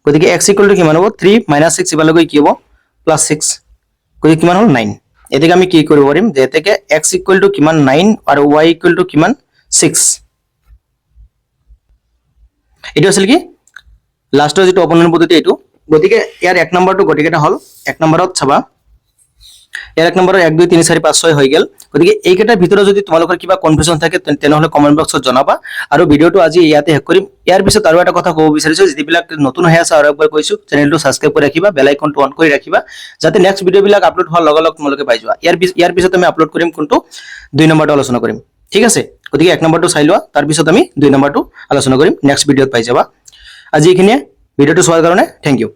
গতিকে x = কিমান হ'ব 3 - 6 ইবালৈ কি হ'ব +6 গতিকে কিমান হ'ল 9 এতেকে আমি কি কৰিব পাৰিম যে এতেকে x = কিমান 9 আৰু y = কিমান 6 এটো আছিল কি লাষ্টৰ যেটো অপনয়ন পদ্ধতি এটো গতিকে ইয়াৰ 1 নম্বৰটো গতিকেটা হল 1 নম্বৰত চাবা ইয়াৰ 1 নম্বৰৰ 1 2 3 4 5 6 হৈ গেল গতিকে এইকেটাৰ ভিতৰত যদি তোমালোকৰ কিবা কনফিউজন থাকে তেনেহলে কমেন্ট বক্সত জনাবা আৰু ভিডিওটো আজি ইয়াতে শেষ কৰিম ইয়াৰ পিছত আৰু এটা কথা ক'ব বিচাৰিছো যিবিলাক নতুন হৈ আছে আৰু একবাৰ কৈছো চেনেলটো সাবস্ক্ৰাইব কৰি ৰাখিবা বেল আইকনটো অন কৰি ৰাখিবা যাতে নেক্সট ভিডিও বিলাক আপলোড হোৱাৰ লগে লগে তোমালোকে পাই যোৱা ইয়াৰ পিছত আমি আপলোড কৰিম কোনটো 2 নম্বৰটো আলোচনা কৰিম ঠিক আছে গতিকে 1 নম্বৰটো চাই লোৱা তাৰ পিছত আমি 2 নম্বৰটো আলোচনা কৰিম নেক্সট ভিডিওত পাই যাবা আজি এইখিনিয়ে ভিডিওটো চোৱাৰ কাৰণে থ্যাংক ইউ